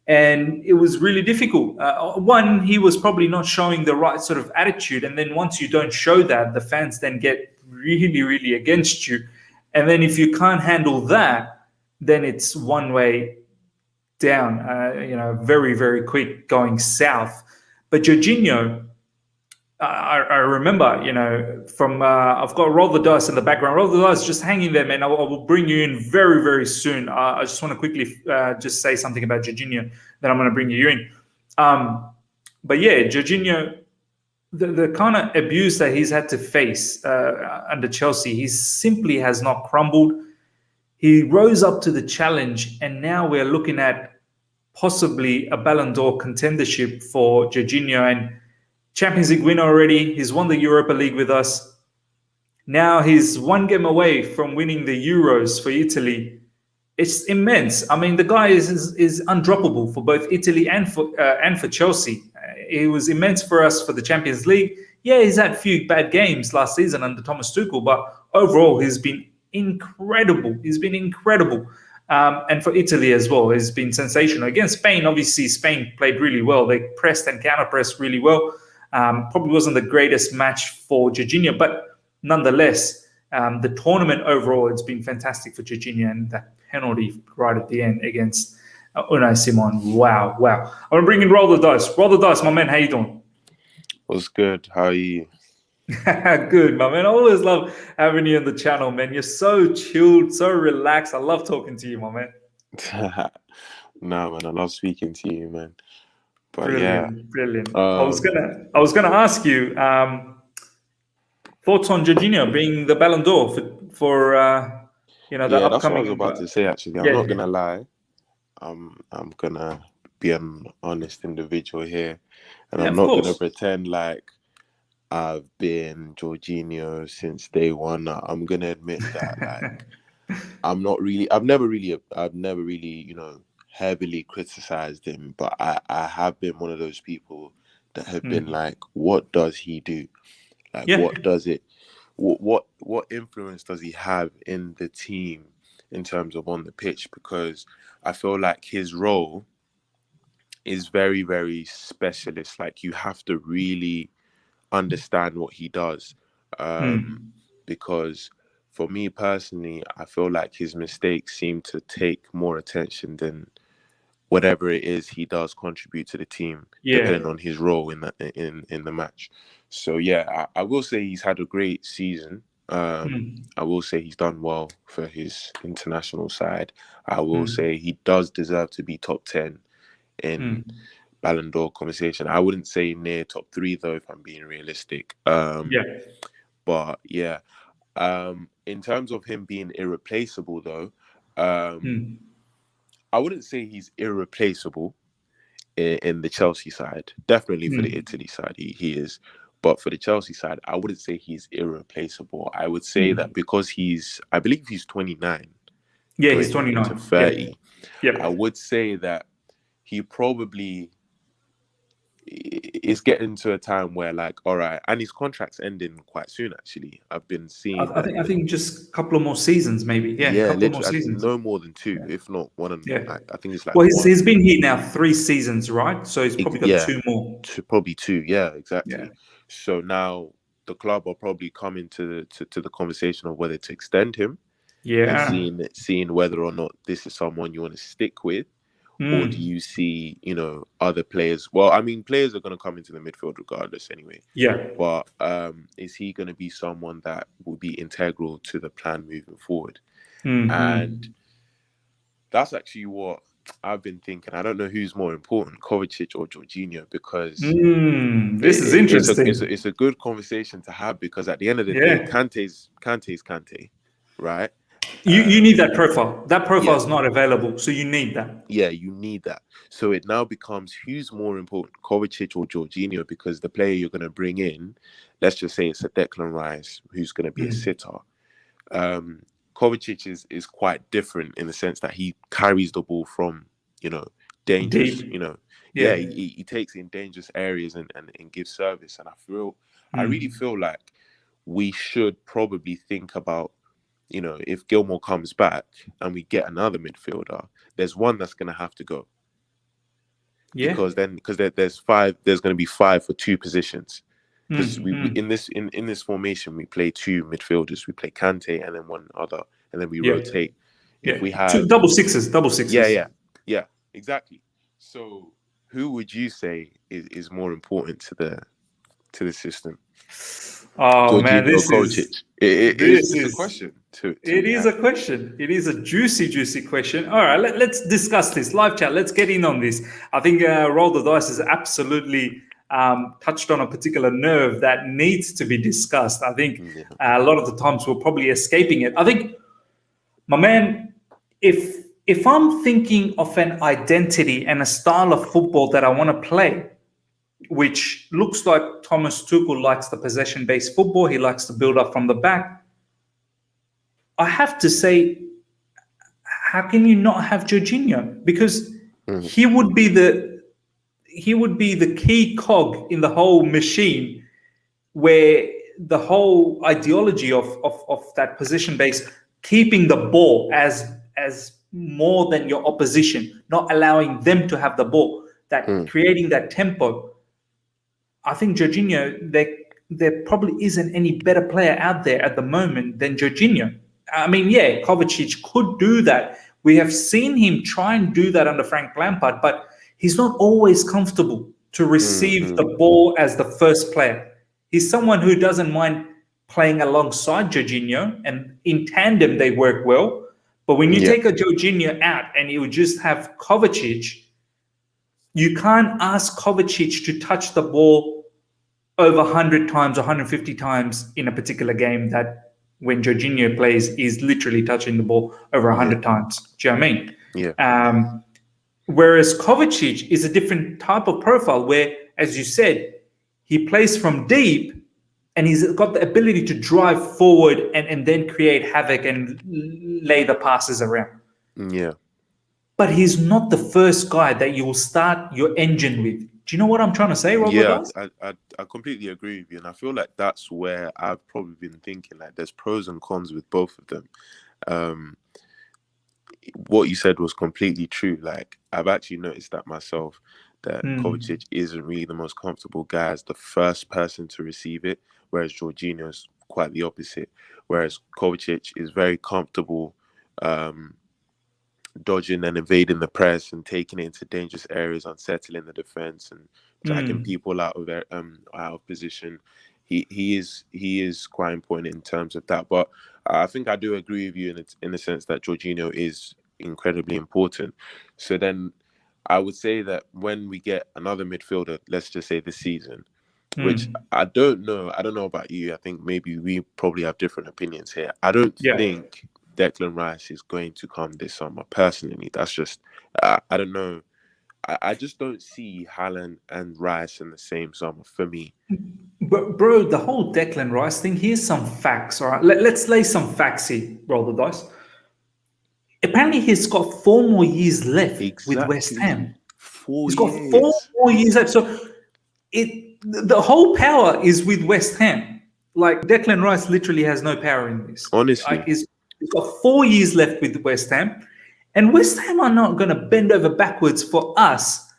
And it was really difficult. One, he was probably not showing the right sort of attitude. And then once you don't show that, the fans then get really, really against you. And then if you can't handle that, then it's one way down, very, very quick going south. But Jorginho, I remember, from I've got Roll the Dice in the background. Roll the Dice, just hanging there, man. I will bring you in very, very soon. I just want to quickly just say something about Jorginho, then I'm going to bring you in. But yeah, Jorginho, the kind of abuse that he's had to face under Chelsea, he simply has not crumbled. He rose up to the challenge, and now we're looking at possibly a Ballon d'Or contendership for Jorginho. And Champions League winner already. He's won the Europa League with us. Now he's one game away from winning the Euros for Italy. It's immense. I mean, the guy is undroppable for both Italy and for Chelsea. It was immense for us for the Champions League. Yeah, he's had a few bad games last season under Thomas Tuchel, but overall he's been incredible. He's been incredible. And for Italy as well, it's been sensational. Against Spain, obviously Spain played really well. They pressed and counter-pressed really well. Probably wasn't the greatest match for Jorginho, but nonetheless, the tournament overall, it's been fantastic for Jorginho, and that penalty right at the end against Unai Simon. Wow. I'm going to bring in Roll the Dice. Roll the Dice, my man. How you doing? What's good? How are you? Good, my man. I always love having you on the channel, man. You're so chilled, so relaxed. I love talking to you, my man. Nah, man. I love speaking to you, man. But Brilliant. I was gonna ask you thoughts on Jorginho being the Ballon d'Or for the upcoming. That's what I was about to say. Actually, I'm not gonna lie. I'm gonna be an honest individual here, and I'm not gonna pretend like I've been Jorginho since day one. I'm gonna admit that I've never really, heavily criticized him, but I have been one of those people that have been like, what does he do? What does it? What influence does he have in the team in terms of on the pitch? Because I feel like his role is very, very specialist. Like, you have to really understand what he does, because for me personally, I feel like his mistakes seem to take more attention than whatever it is he does contribute to the team, depending on his role in the match. So I will say he's had a great season. I will say he's done well for his international side. I will say he does deserve to be top 10 in Ballon d'Or conversation. I wouldn't say near top 3 though, if I'm being realistic. But in terms of him being irreplaceable though, I wouldn't say he's irreplaceable in the Chelsea side. Definitely for the Italy side, he is. But for the Chelsea side, I wouldn't say he's irreplaceable. I would say that because I believe he's 29. Yeah, he's 29. To 30. I would say that he probably is getting to a time where, like, all right, and his contract's ending quite soon. Actually, I've been seeing. I think just a couple of more seasons, maybe. Yeah, literally, more seasons. No more than 2, if not 1. I think it's like. Well, he's been here now 3 seasons, right? So he's probably got 2 more. Probably 2. Yeah, exactly. Yeah. So now the club are probably coming to the conversation of whether to extend him. Yeah. And seeing whether or not this is someone you want to stick with. Or do you see, other players? Well, I mean, players are going to come into the midfield regardless anyway. Yeah. But is he going to be someone that will be integral to the plan moving forward? And That's actually what I've been thinking. I don't know who's more important, Kovacic or Jorginho, because This is interesting. it's a good conversation to have, because at the end of the Yeah. day, Kante's Kante, right? You need that profile. That profile Yeah. is not available, so you need that. Yeah, you need that. So it now becomes who's more important, Kovacic or Jorginho, because the player you're going to bring in, let's just say it's a Declan Rice who's going to be a sitter. Kovacic is quite different in the sense that he carries the ball from, dangerous, Deep. he takes it in dangerous areas and gives service. And I really feel like we should probably think about, if Gilmore comes back and we get another midfielder, there's one that's going to have to go. Yeah. Because there's going to be 5 for 2 positions. Because we in this formation, we play 2 midfielders. We play Kante and then one other, and then we rotate. If we have 2 double sixes. Yeah, exactly. So who would you say is more important to the system? Oh Jorginho man, this or is Kovacic? It's a question. It is a question. It is a juicy question. All right, let's discuss this. Live chat, let's get in on this. I think Roll the Dice has absolutely touched on a particular nerve that needs to be discussed. I think a lot of the times we're probably escaping it. I think, my man, if I'm thinking of an identity and a style of football that I want to play, which looks like Thomas Tuchel likes the possession-based football, he likes to build up from the back, I have to say, how can you not have Jorginho? Because he would be the key cog in the whole machine, where the whole ideology of that position-based, keeping the ball as more than your opposition, not allowing them to have the ball, that creating that tempo. I think Jorginho, there probably isn't any better player out there at the moment than Jorginho. I mean, yeah, Kovacic could do that. We have seen him try and do that under Frank Lampard, but he's not always comfortable to receive the ball as the first player. He's someone who doesn't mind playing alongside Jorginho, and in tandem they work well. But when you take a Jorginho out and you just have Kovacic, you can't ask Kovacic to touch the ball over 100 times, 150 times in a particular game, that when Jorginho plays, is literally touching the ball over 100 times. Do you know what I mean? Yeah. Whereas Kovacic is a different type of profile where, as you said, he plays from deep and he's got the ability to drive forward and then create havoc and lay the passes around. Yeah. But he's not the first guy that you will start your engine with. Do you know what I'm trying to say, Robert? Yeah, I completely agree with you. And I feel like that's where I've probably been thinking, like, there's pros and cons with both of them. What you said was completely true. Like, I've actually noticed that myself, that Kovacic isn't really the most comfortable guy as the first person to receive it, whereas Jorginho is quite the opposite. Whereas Kovacic is very comfortable dodging and evading the press and taking it into dangerous areas, unsettling the defense and dragging people out of position. He is quite important in terms of that. But I think I do agree with you in the sense that Jorginho is incredibly important. So then I would say that when we get another midfielder, let's just say this season, which I don't know about you. I think maybe we probably have different opinions here. I don't think Declan Rice is going to come this summer. Personally, that's just I don't know. I just don't see Haaland and Rice in the same summer for me. But bro, the whole Declan Rice thing, here's some facts, all right? Let's lay some facts here, roll the dice. Apparently he's got 4 more years left with West Ham. He's got 4 more years left. So the whole power is with West Ham. Like, Declan Rice literally has no power in this. Honestly. Like, he's got 4 years left with West Ham. And West Ham are not going to bend over backwards for us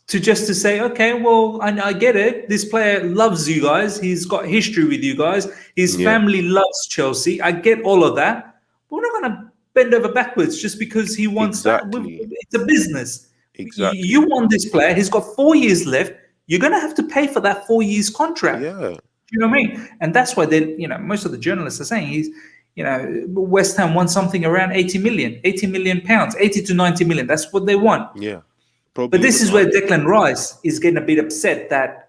to say, okay, well, I get it. This player loves you guys. He's got history with you guys. His family loves Chelsea. I get all of that. But we're not going to bend over backwards just because he wants that. It's a business. Exactly. You want this player. He's got 4 years left. You're going to have to pay for that 4 years contract. Yeah. You know what I mean? And that's why most of the journalists are saying West Ham want something around 80 million pounds, 80 to 90 million. That's what they want. Yeah. Probably. But this is where Declan Rice is getting a bit upset that,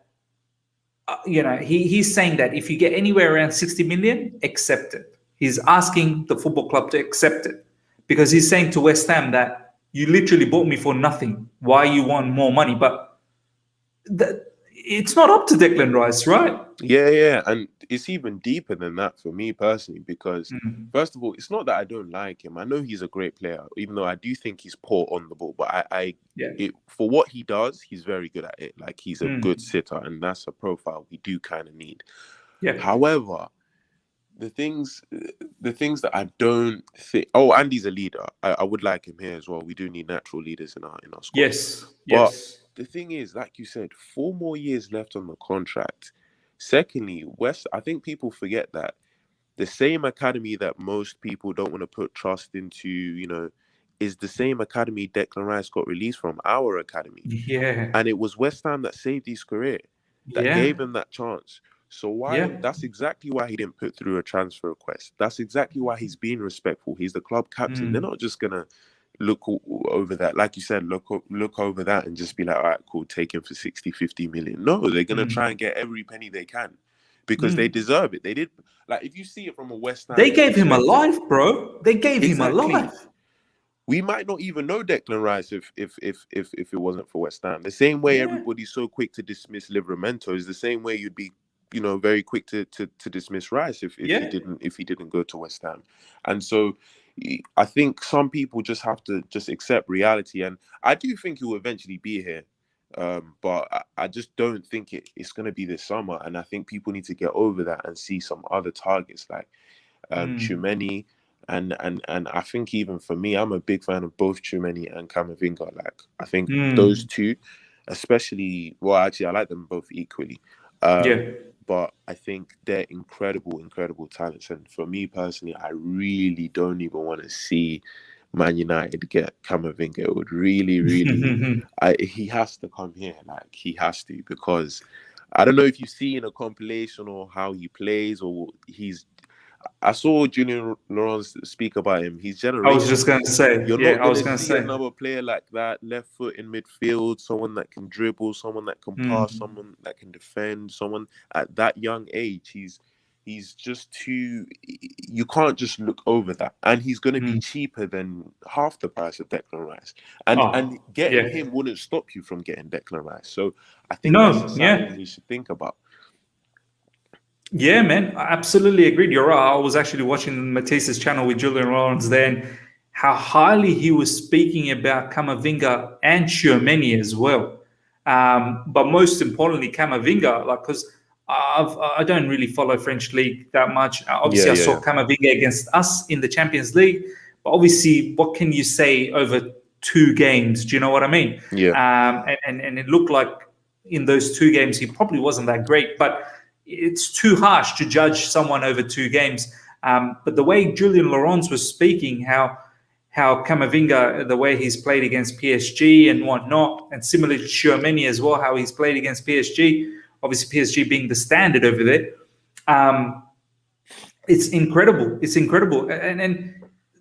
he's saying that if you get anywhere around 60 million, accept it. He's asking the football club to accept it because he's saying to West Ham that you literally bought me for nothing. Why you want more money? But it's not up to Declan Rice, right? Yeah. And it's even deeper than that for me personally, because first of all, it's not that I don't like him. I know he's a great player, even though I do think he's poor on the ball. But for what he does, he's very good at it. Like, he's a good sitter, and that's a profile we do kind of need. Yeah. However, the things that I don't think. Oh, Andy's a leader. I would like him here as well. We do need natural leaders in our squad. Yes. But the thing is, like you said, 4 more years left on the contract. Secondly, I think people forget that the same academy that most people don't want to put trust into, is the same academy Declan Rice got released from, our academy. Yeah. And it was West Ham that saved his career, that gave him that chance. So that's exactly why he didn't put through a transfer request. That's exactly why he's being respectful. He's the club captain. They're not just going to look over that. Like you said, look over that and just be like, all right, cool, take him for 60, 50 million. No, they're going to try and get every penny they can because they deserve it. They did. Like, if you see it from a West Ham, they gave him a life, bro. They gave him a life. We might not even know Declan Rice if it wasn't for West Ham. The same way everybody's so quick to dismiss Livramento is the same way you'd be, very quick to dismiss Rice if he didn't go to West Ham. And so I think some people just have to just accept reality, and I do think he will eventually be here, but I just don't think it's going to be this summer. And I think people need to get over that and see some other targets like Tchouameni, and I think even for me, I'm a big fan of both Tchouameni and Camavinga. Like, I think those two, especially, well, actually, I like them both equally. But I think they're incredible talents. And for me personally, I really don't even want to see Man United get Camavinga. It would really, he has to come here. Like, he has to, because I don't know if you've seen a compilation or how he plays, or I saw Julian Laurence speak about him. He's generational. I was just going to say. You're not going to see another player like that, left foot in midfield, someone that can dribble, someone that can pass, someone that can defend, someone at that young age. He's just too... You can't just look over that. And he's going to be cheaper than half the price of Declan Rice. And getting him wouldn't stop you from getting Declan Rice. So I think that's something we should think about. Yeah, man, I absolutely agreed. You're right. I was actually watching Matisse's channel with Julian Lawrence then, how highly he was speaking about Camavinga and Tchouameni as well. But most importantly, Camavinga, because I don't really follow French league that much. Obviously, I saw Camavinga against us in the Champions League. But obviously, what can you say over 2 games? Do you know what I mean? Yeah. And it looked like in those 2 games, he probably wasn't that great. But it's too harsh to judge someone over 2 games. But the way Julian Laurence was speaking, how Camavinga, the way he's played against PSG and whatnot, and similarly to Tchouameni as well, how he's played against PSG, obviously PSG being the standard over there, it's incredible. It's incredible. And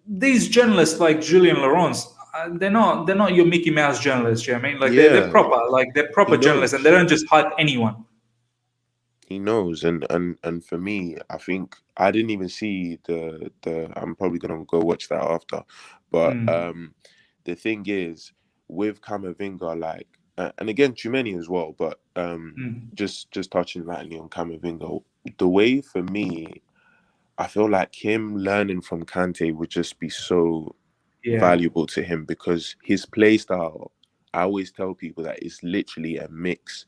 these journalists like Julian Laurence, they're not your Mickey Mouse journalists, you know what I mean? Like, they're proper, they're proper journalists, and they don't just hype anyone. He knows, and for me, I think I didn't even see the. I'm probably gonna go watch that after, but the thing is with Camavinga, like, and again Tchouameni as well, but just touching lightly on Camavinga, the way for me, I feel like him learning from Kante would just be so valuable to him, because his play style, I always tell people that it's literally a mix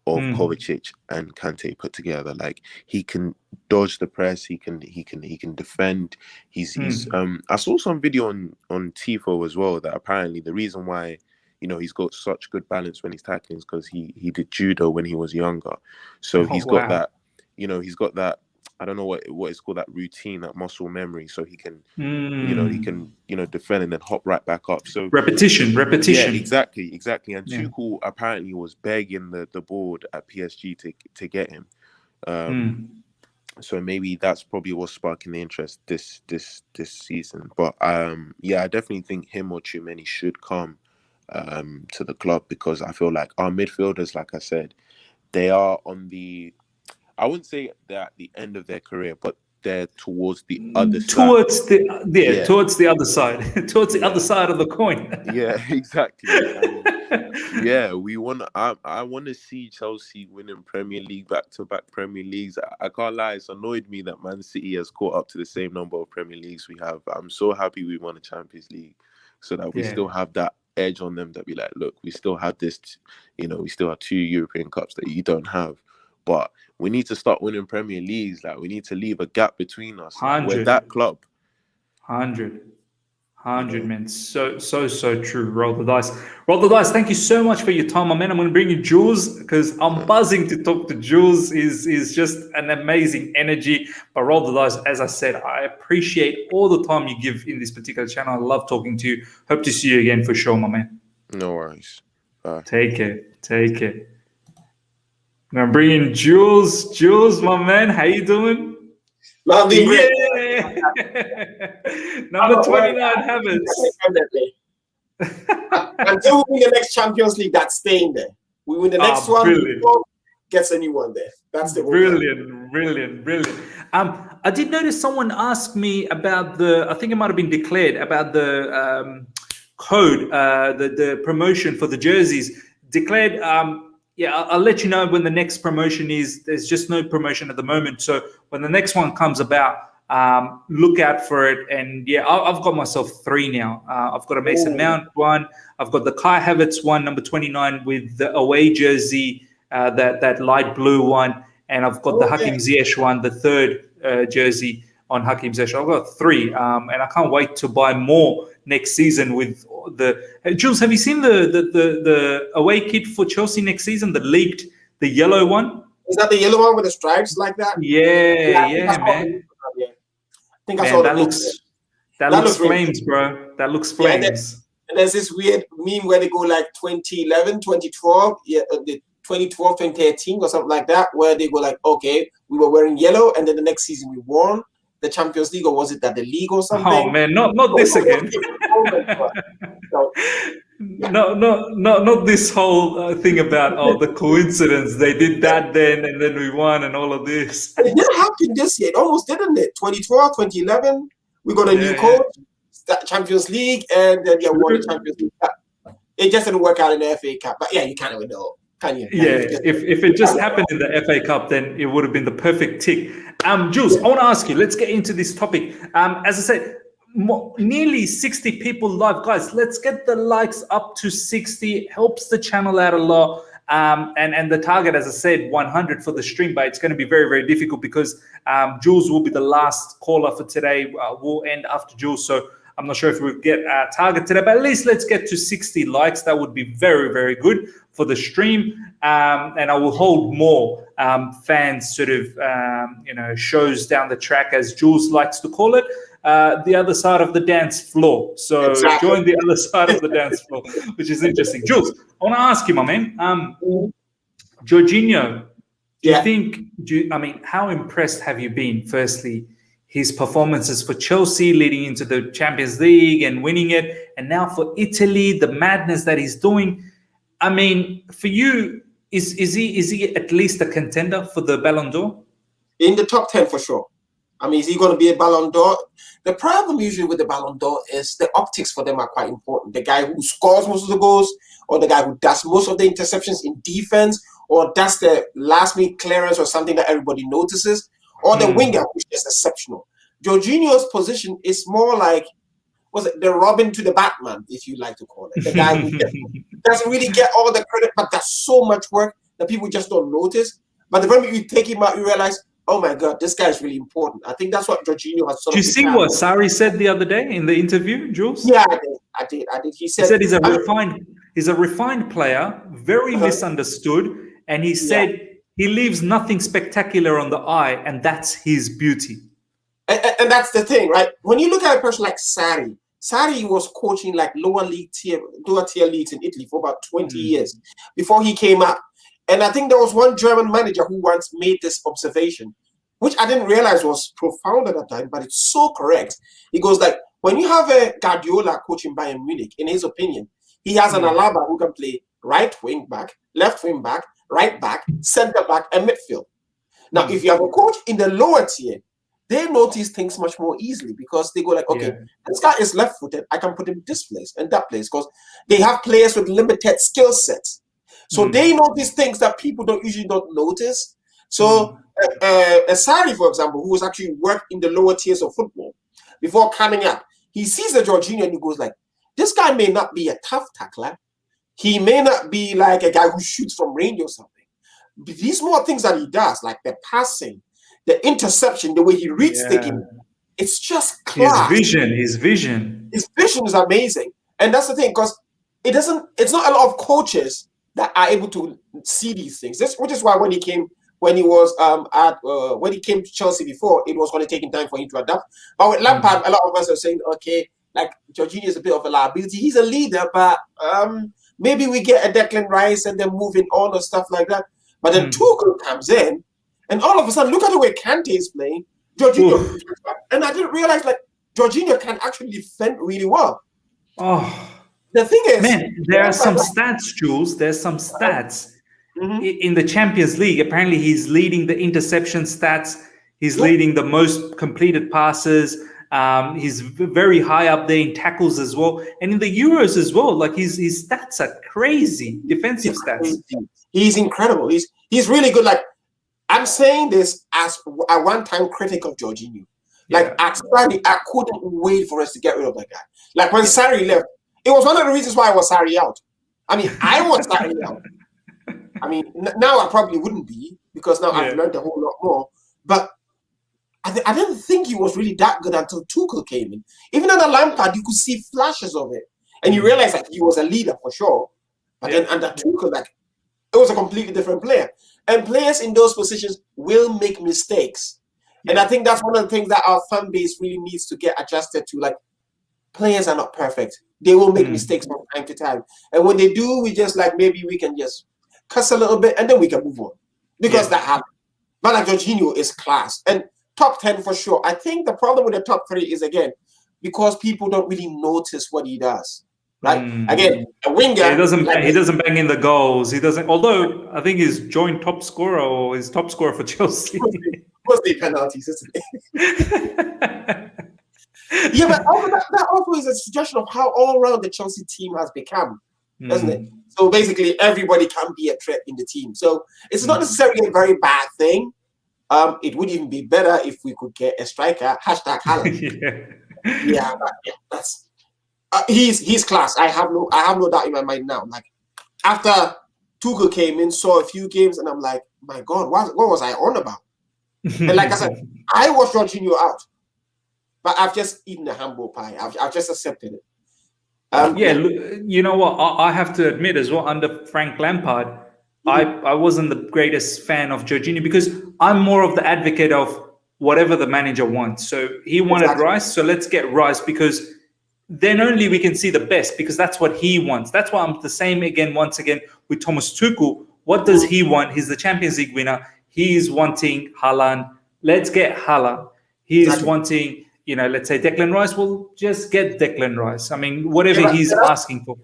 of Kovacic and Kante put together. Like, he can dodge the press, he can defend. He's I saw some video on Tifo as well, that apparently the reason why he's got such good balance when he's tackling is because he did judo when he was younger. So he's got that, he's got that, I don't know what it's called, that routine, that muscle memory, so he can he can defend and then hop right back up. So repetition. Yeah, exactly. And Tuchel apparently was begging the board at PSG to get him. So maybe that's probably what's sparking the interest this season. But yeah, I definitely think him or Tchouaméni should come to the club, because I feel like our midfielders, like I said, they are on the, I wouldn't say they're at the end of their career, but they're towards the other side. Towards the other side, towards the other side of the coin. Yeah, exactly. Yeah, we want. I want to see Chelsea winning Premier League, back-to-back Premier Leagues. I can't lie, it's annoyed me that Man City has caught up to the same number of Premier Leagues we have. I'm so happy we won a Champions League, so that we still have that edge on them. That be like, look, we still have this. We still have 2 European Cups that you don't have. But we need to start winning Premier Leagues. Like, we need to leave a gap between us. Like, we're that club. 100, man. So true. Roll the dice. Roll the dice. Thank you so much for your time, my man. I'm going to bring you Jules, because I'm buzzing to talk to Jules. Is just an amazing energy. But roll the dice, as I said, I appreciate all the time you give in this particular channel. I love talking to you. Hope to see you again for sure, my man. No worries. Take care. I'm going to bring in Jules. Jules, my man, how you doing? I'm doing great. Number 29 habits. Until we win the next Champions League, that's staying there. We win the next one, gets a new one there. That's the brilliant. I did notice someone asked me about I think it might have been declared, about the code, the promotion for the jerseys. Declared, I'll let you know when the next promotion is. There's just no promotion at the moment. So when the next one comes about, look out for it. And I've got myself 3 now. I've got a Mason Mount one. I've got the Kai Havertz one, number 29, with the away jersey, that light blue one. And I've got the Hakim Ziyech one, the 3rd jersey on Hakim Ziyech. I've got 3, and I can't wait to buy more next season. With Jules, have you seen the away kit for Chelsea next season? The leaked, the yellow one. Is that the yellow one with the stripes like that? Yeah, man. I think I saw that looks flames, bro. That looks flames. And there's this weird meme where they go like 2011, 2012, the 2012, 2013 or something like that, where they go like, okay, we were wearing yellow, and then the next season we won the Champions League, or was it that the league or something? Oh man, not this again. Not this whole thing about the coincidence. They did that then, and then we won, and all of this. It didn't happen this year. It almost didn't it? 2012, 2011, we got a new coach, Champions League, and then won the Champions League. It just didn't work out in the FA Cup. But you can't even know. If it just happened in the FA Cup, then it would have been the perfect tick. Jules, I want to ask you, let's get into this topic. As I said, nearly 60 people live. Guys, let's get the likes up to 60. Helps the channel out a lot. And the target, as I said, 100 for the stream, but it's going to be very, very difficult, because Jules will be the last caller for today. We'll end after Jules, so I'm not sure if we'll get a target today, but at least let's get to 60 likes. That would be very, very good for the stream. And I will hold more fans sort of, shows down the track, as Jules likes to call it, the other side of the dance floor. So join the other side of the dance floor, which is interesting. Jules, I want to ask you, my man, Jorginho, how impressed have you been, firstly, his performances for Chelsea leading into the Champions League and winning it, and now for Italy, the madness that he's doing? I mean, for you, is he at least a contender for the Ballon d'Or? In the top 10 for sure. I mean, is he going to be a Ballon d'Or? The problem usually with the Ballon d'Or is the optics for them are quite important. The guy who scores most of the goals, or the guy who does most of the interceptions in defense, or does the last-minute clearance or something that everybody notices, or the winger, which is exceptional. Jorginho's position is more like, the Robin to the Batman, if you like to call it. The guy who doesn't really get all the credit, but does so much work that people just don't notice. But the moment you take him out, you realize, oh my God, this guy is really important. I think that's what Jorginho has sort of. Do you see what Sarri said the other day in the interview, Jules? Yeah, I did. He said he's a refined player, very misunderstood, and he said he leaves nothing spectacular on the eye, and that's his beauty. And that's the thing, right? When you look at a person like Sarri was coaching like lower tier leagues in Italy for about 20 years before he came up. And I think there was one German manager who once made this observation. which I didn't realize was profound at that time, but it's so correct. He goes like, when you have a Guardiola coaching Bayern Munich, in his opinion, he has an Alaba who can play right wing back, left wing back, right back, center back, and midfield. Now, if you have a coach in the lower tier, they notice things much more easily because they go like, okay, this guy is left-footed. I can put him this place and that place because they have players with limited skill sets. So they notice things that people usually don't notice. So Sarri, for example, who was actually worked in the lower tiers of football before coming up, he sees a Jorginho and he goes like, this guy may not be a tough tackler. He may not be like a guy who shoots from range or something. But these more things that he does, like the passing, the interception, the way he reads the game, it's just class. His vision is amazing. And that's the thing, because it's not a lot of coaches that are able to see these things. Which is why when he came to Chelsea before, it was going to take him time for him to adapt. But with Lampard, a lot of us are saying, okay, like Jorginho is a bit of a liability. He's a leader, but maybe we get a Declan Rice and then moving on or stuff like that. But then Tuchel comes in, and all of a sudden, look at the way Kante is playing. Jorginho, and I didn't realize like Jorginho can actually defend really well. Oh, the thing is, man, there are some stats, Jules. There's some stats in the Champions League. Apparently, he's leading the interception stats. He's leading the most completed passes. He's very high up there in tackles as well, and in the Euros as well. Like his stats are crazy, defensive stats. He's incredible. He's really good. Like I'm saying this as a one-time critic of Jorginho. Like at Sarri, I couldn't wait for us to get rid of that guy. Like when Sarri left, it was one of the reasons why I was Sarri out. I mean, I was Sarri out. I mean, now I probably wouldn't be because now I've learned a whole lot more. But I didn't think he was really that good until Tuchel came in. Even under Lampard, you could see flashes of it. And you realize that he was a leader for sure. But then under Tuchel, like, it was a completely different player. And players in those positions will make mistakes. And I think that's one of the things that our fan base really needs to get adjusted to. Like, players are not perfect. They will make mistakes from time to time. And when they do, we just like, maybe we can just cuss a little bit and then we can move on. Because that happens. But like Jorginho is class. And top 10 for sure. I think the problem with the top 3 is, again, because people don't really notice what he does. Right? Again, a winger. He doesn't bang in the goals. He doesn't. Although I think he's joint top scorer or he's top scorer for Chelsea. Mostly penalties, isn't it? Yeah, but that also is a suggestion of how all around the Chelsea team has become, doesn't it? So basically, everybody can be a threat in the team. So it's not necessarily a very bad thing. It would even be better if we could get a striker. #Haaland. That's. He's class. I have no doubt in my mind now. Like after Tuchel came in, saw a few games, and I'm like, my God, what was I on about? And like I said, I was Jorginho out, but I've just eaten a humble pie. I've just accepted it. You know what? I have to admit as well, under Frank Lampard, I wasn't the greatest fan of Jorginho because I'm more of the advocate of whatever the manager wants. So he wanted Rice, so let's get Rice because then only we can see the best because that's what he wants. That's why I'm the same once again with Thomas Tuchel. What does he want? He's the Champions League winner. He's wanting Haaland. Let's get Haaland. He's wanting, let's say Declan Rice. We'll just get Declan Rice. I mean, whatever he's asking for.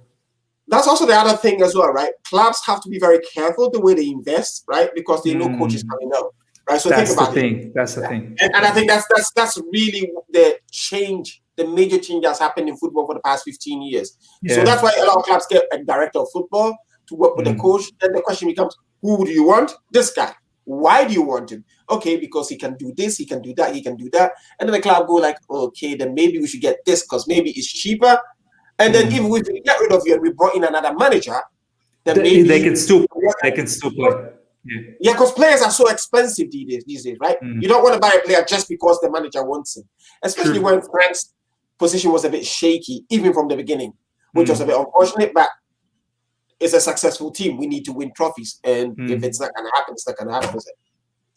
That's also the other thing as well, right? Clubs have to be very careful the way they invest, right? Because they know coaches coming out, right? So that's think about it. That's the thing. And I think that's really the change. The major change that's happened in football for the past 15 years. So that's why a lot of clubs get a director of football to work with the coach. Then the question becomes, who do you want? This guy. Why do you want him? Okay, because he can do this, he can do that, he can do that. And then the club go like, okay, then maybe we should get this because maybe it's cheaper. And then if we get rid of you and we brought in another manager, then maybe they can still play. Yeah, because players are so expensive these days, right? You don't want to buy a player just because the manager wants him. Especially when Frank's position was a bit shaky, even from the beginning, which was a bit unfortunate, but it's a successful team. We need to win trophies. And if it's not going to happen, it's not going to happen, is it?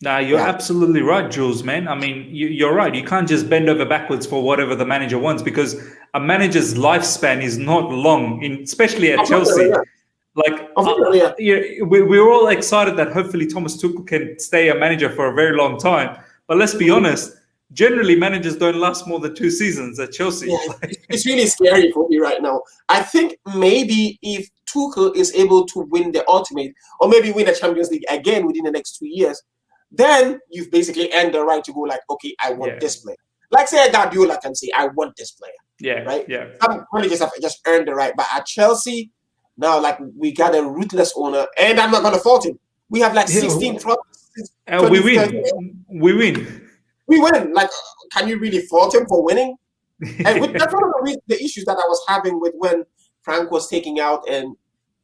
Nah, you're absolutely right, Jules, man. I mean, you're right. You can't just bend over backwards for whatever the manager wants because a manager's lifespan is not long, especially at Chelsea. Like, we're all excited that hopefully Thomas Tuchel can stay a manager for a very long time. But let's be honest, generally managers don't last more than 2 seasons at Chelsea. Yeah, it's really scary for me right now. I think maybe if Tuchel is able to win the ultimate, or maybe win the Champions League again within the next 2 years, then you've basically earned the right to go like, okay, I want this player. Like say Guardiola can say, I want this player. Yeah. Right? Yeah. Some managers have just earned the right. But at Chelsea, now like we got a ruthless owner, and I'm not gonna fault him. We have like 16 trophies. We win. We win. We win. Like, can you really fault him for winning? And that's one of the issues that I was having with when Frank was taking out is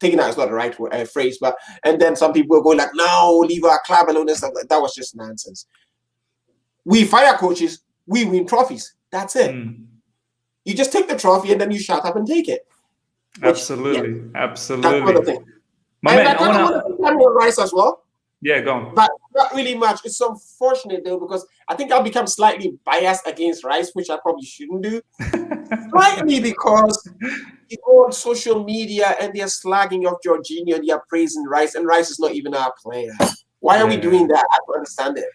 not the right phrase, but and then some people were going like, no, leave our club alone and stuff. That was just nonsense. We fire coaches, we win trophies. That's it. You just take the trophy and then you shut up and take it. Absolutely. Absolutely. That's one thing. My and man, I want to Samuel Rice as well. Yeah, go on. But not really much. It's unfortunate though, because I think I'll become slightly biased against Rice, which I probably shouldn't do. Slightly because you go on social media and they're slagging off Jorginho and they're praising Rice, and Rice is not even our player. Why are we doing that? I don't understand it.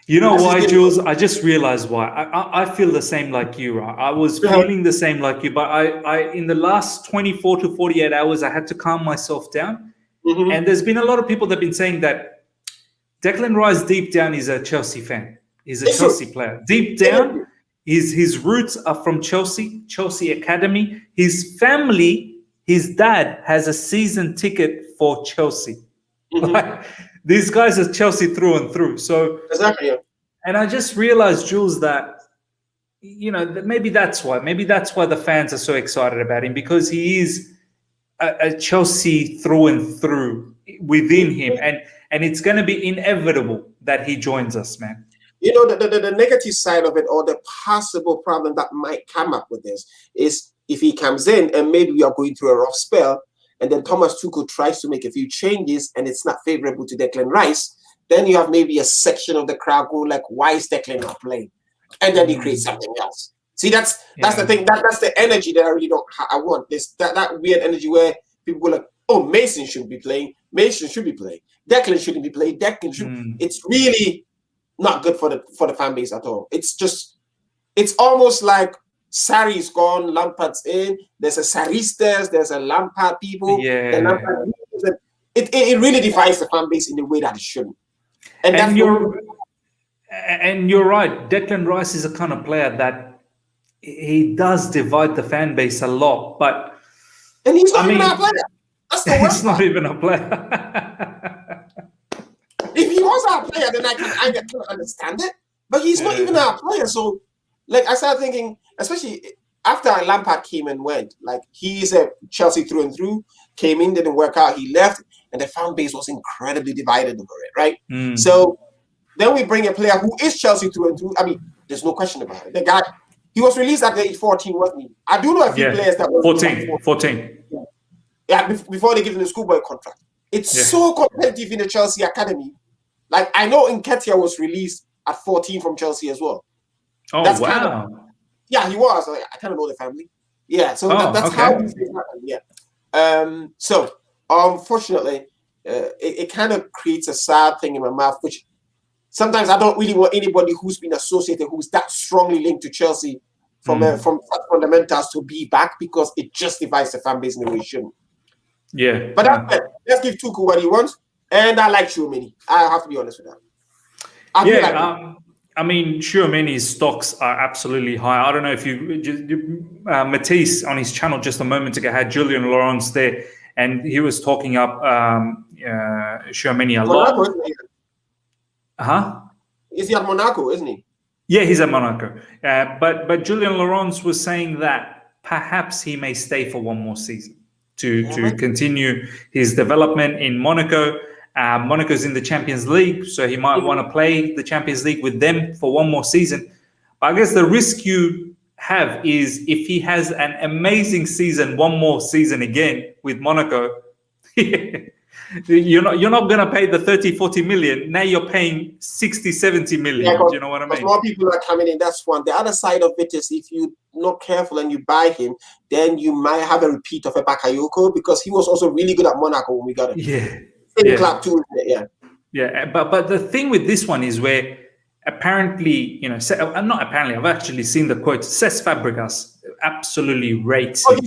You know why, Jules? I just realized why. I feel the same like you, right? I was feeling the same like you, but I in the last 24 to 48 hours, I had to calm myself down. And there's been a lot of people that have been saying that Declan Rice deep down is a Chelsea fan. He's a Chelsea player. Deep down, his roots are from Chelsea Academy. His family, his dad has a season ticket for Chelsea. Like, these guys are Chelsea through and through. So exactly. And I just realized, Jules, that that maybe that's why the fans are so excited about him, because he is a Chelsea through and through within him, and it's going to be inevitable that he joins us, man. The negative side of it, or the possible problem that might come up with this, is if he comes in and maybe we are going through a rough spell, and then Thomas Tuchel tries to make a few changes and it's not favorable to Declan Rice, then you have maybe a section of the crowd go like, why is Declan not playing? And then he creates something else. See, that's the thing. That's the energy that I really don't. I want this that weird energy where people go like, oh, Mason shouldn't be playing. Mason should be playing. Declan shouldn't be playing. Declan should. It's really not good for the fan base at all. It's almost like Sarri's gone, Lampard's in. There's a Sarristas, there's a Lampard people. Yeah. It really divides the fan base in a way that it shouldn't. And you're right. Declan Rice is a kind of player that he does divide the fan base a lot, and he's not even a player. That's the worst. He's not even a player. If he was our player, then I can understand it. But he's not even our player. So, like, I started thinking, especially after Lampard came and went, like, he's a Chelsea through and through, came in, didn't work out, he left, and the fan base was incredibly divided over it, right? So then we bring a player who is Chelsea through and through. I mean, there's no question about it. The guy, he was released at the age 14, wasn't he? I do know a few players that were 14. Yeah, before they give him the schoolboy contract. It's so competitive in the Chelsea academy. Like, I know Nketiah was released at 14 from Chelsea as well. Oh, that's wow. Yeah, he was. I kind of know the family. Yeah, so that's how these things happen. Yeah. So, unfortunately, it kind of creates a sad thing in my mouth, which sometimes I don't really want anybody who's been associated, who's that strongly linked to Chelsea from fundamentals to be back, because it just divides the fan base in the way it shouldn't. Yeah. But that's it. Let's give Tuchel what he wants. And I like Tchouaméni. I have to be honest with that. I mean, Tchouaméni's stocks are absolutely high. I don't know if Matisse on his channel just a moment ago had Julian Laurence there, and he was talking up Tchouaméni a lot. Monaco, is he at Monaco, isn't he? Yeah, he's at Monaco. But Julian Laurence was saying that perhaps he may stay for one more season to continue his development in Monaco. Monaco's in the Champions League, so he might want to play the Champions League with them for one more season. But I guess the risk you have is if he has an amazing season, one more season again with Monaco, you're not going to pay the 30-40 million. Now you're paying 60-70 million. Do you know what I mean? More people are coming in. That's one. The other side of it is if you're not careful and you buy him, then you might have a repeat of a Bakayoko, because he was also really good at Monaco when we got him. Yeah. Club too. Yeah. But the thing with this one is where apparently, not apparently, I've actually seen the quote. Cesc Fabregas absolutely rates him.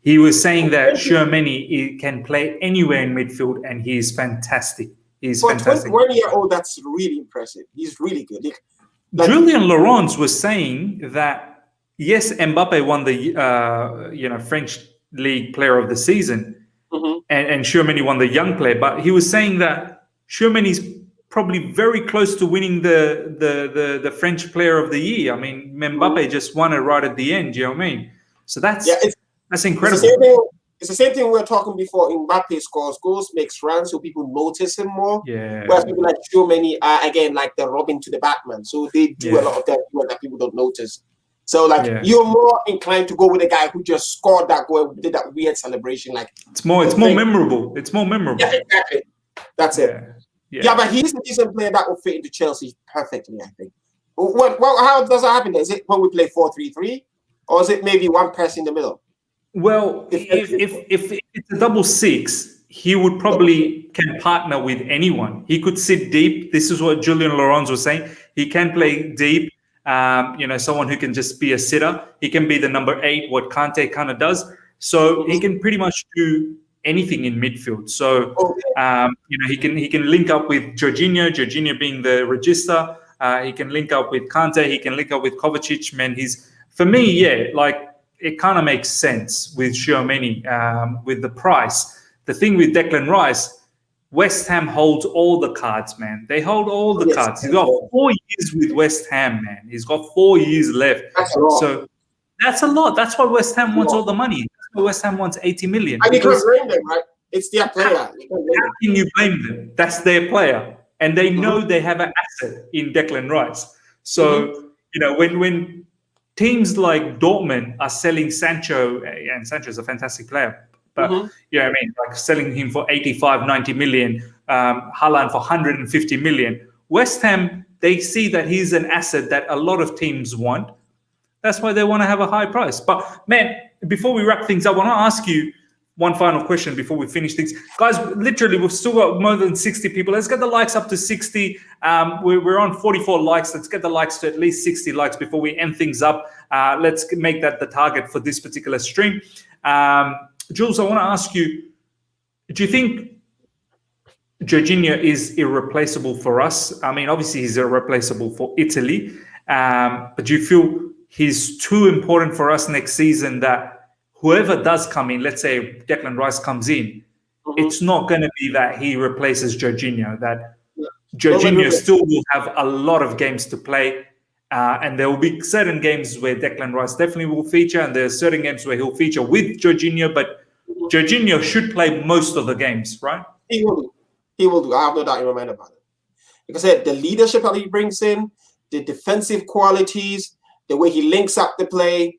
He was saying that Tchouaméni can play anywhere in midfield, and he is fantastic. He's fantastic. For a 21-year-old, that's really impressive. He's really good. Julian Laurent was saying that yes, Mbappe won the French League Player of the Season, and Tchouaméni won the Young Player, but he was saying that Tchouaméni's probably very close to winning the French Player of the Year. I mean, Mbappe just won it right at the end. You know what I mean? So that's incredible. It's the same thing we were talking before. Mbappe scores goals, makes runs, so people notice him more. Yeah. Whereas people like Tchouaméni are again like the Robin to the Batman, so they do a lot of that people don't notice. So you're more inclined to go with a guy who just scored that goal, did that weird celebration. Like it's more memorable. It's more memorable. Yeah, exactly. That's it. Yeah, but he's a decent player that will fit into Chelsea perfectly, I think. How does that happen? Is it when we play 4-3-3, or is it maybe one person in the middle? Well, if it's a double six, he would probably can partner with anyone. He could sit deep. This is what Julian Laurent was saying. He can play deep. Someone who can just be a sitter. He can be the number 8, what Kante kind of does. So he can pretty much do anything in midfield. So he can link up with Jorginho being the register. He can link up with Kante. He can link up with Kovacic. Man, it kind of makes sense with Tchouaméni with the price. The thing with Declan Rice, West Ham holds all the cards, man. They hold all the cards. He's got 4 years with West Ham, man. He's got 4 years left. So that's a lot. That's why West Ham wants all the money. That's why West Ham wants 80 million. And you can't blame them, right? It's their player. How can you blame them? That's their player. And they know they have an asset in Declan Rice. So, when teams like Dortmund are selling Sancho, and Sancho's a fantastic player, but like selling him for 85, 90 million, Haaland for 150 million. West Ham, they see that he's an asset that a lot of teams want. That's why they want to have a high price. But man, before we wrap things up, I want to ask you one final question before we finish things. Guys, literally, we've still got more than 60 people. Let's get the likes up to 60. We're on 44 likes. Let's get the likes to at least 60 likes before we end things up. Let's make that the target for this particular stream. Jules, I want to ask you, do you think Jorginho is irreplaceable for us? I mean, obviously, he's irreplaceable for Italy. But do you feel he's too important for us next season that whoever does come in, let's say Declan Rice comes in, it's not going to be that he replaces Jorginho, that Jorginho still will have a lot of games to play. And there will be certain games where Declan Rice definitely will feature, and there are certain games where he'll feature with Jorginho, but Jorginho should play most of the games, right? He will do. He will do. I have no doubt in my mind about it. Like I said, the leadership that he brings in, the defensive qualities, the way he links up the play,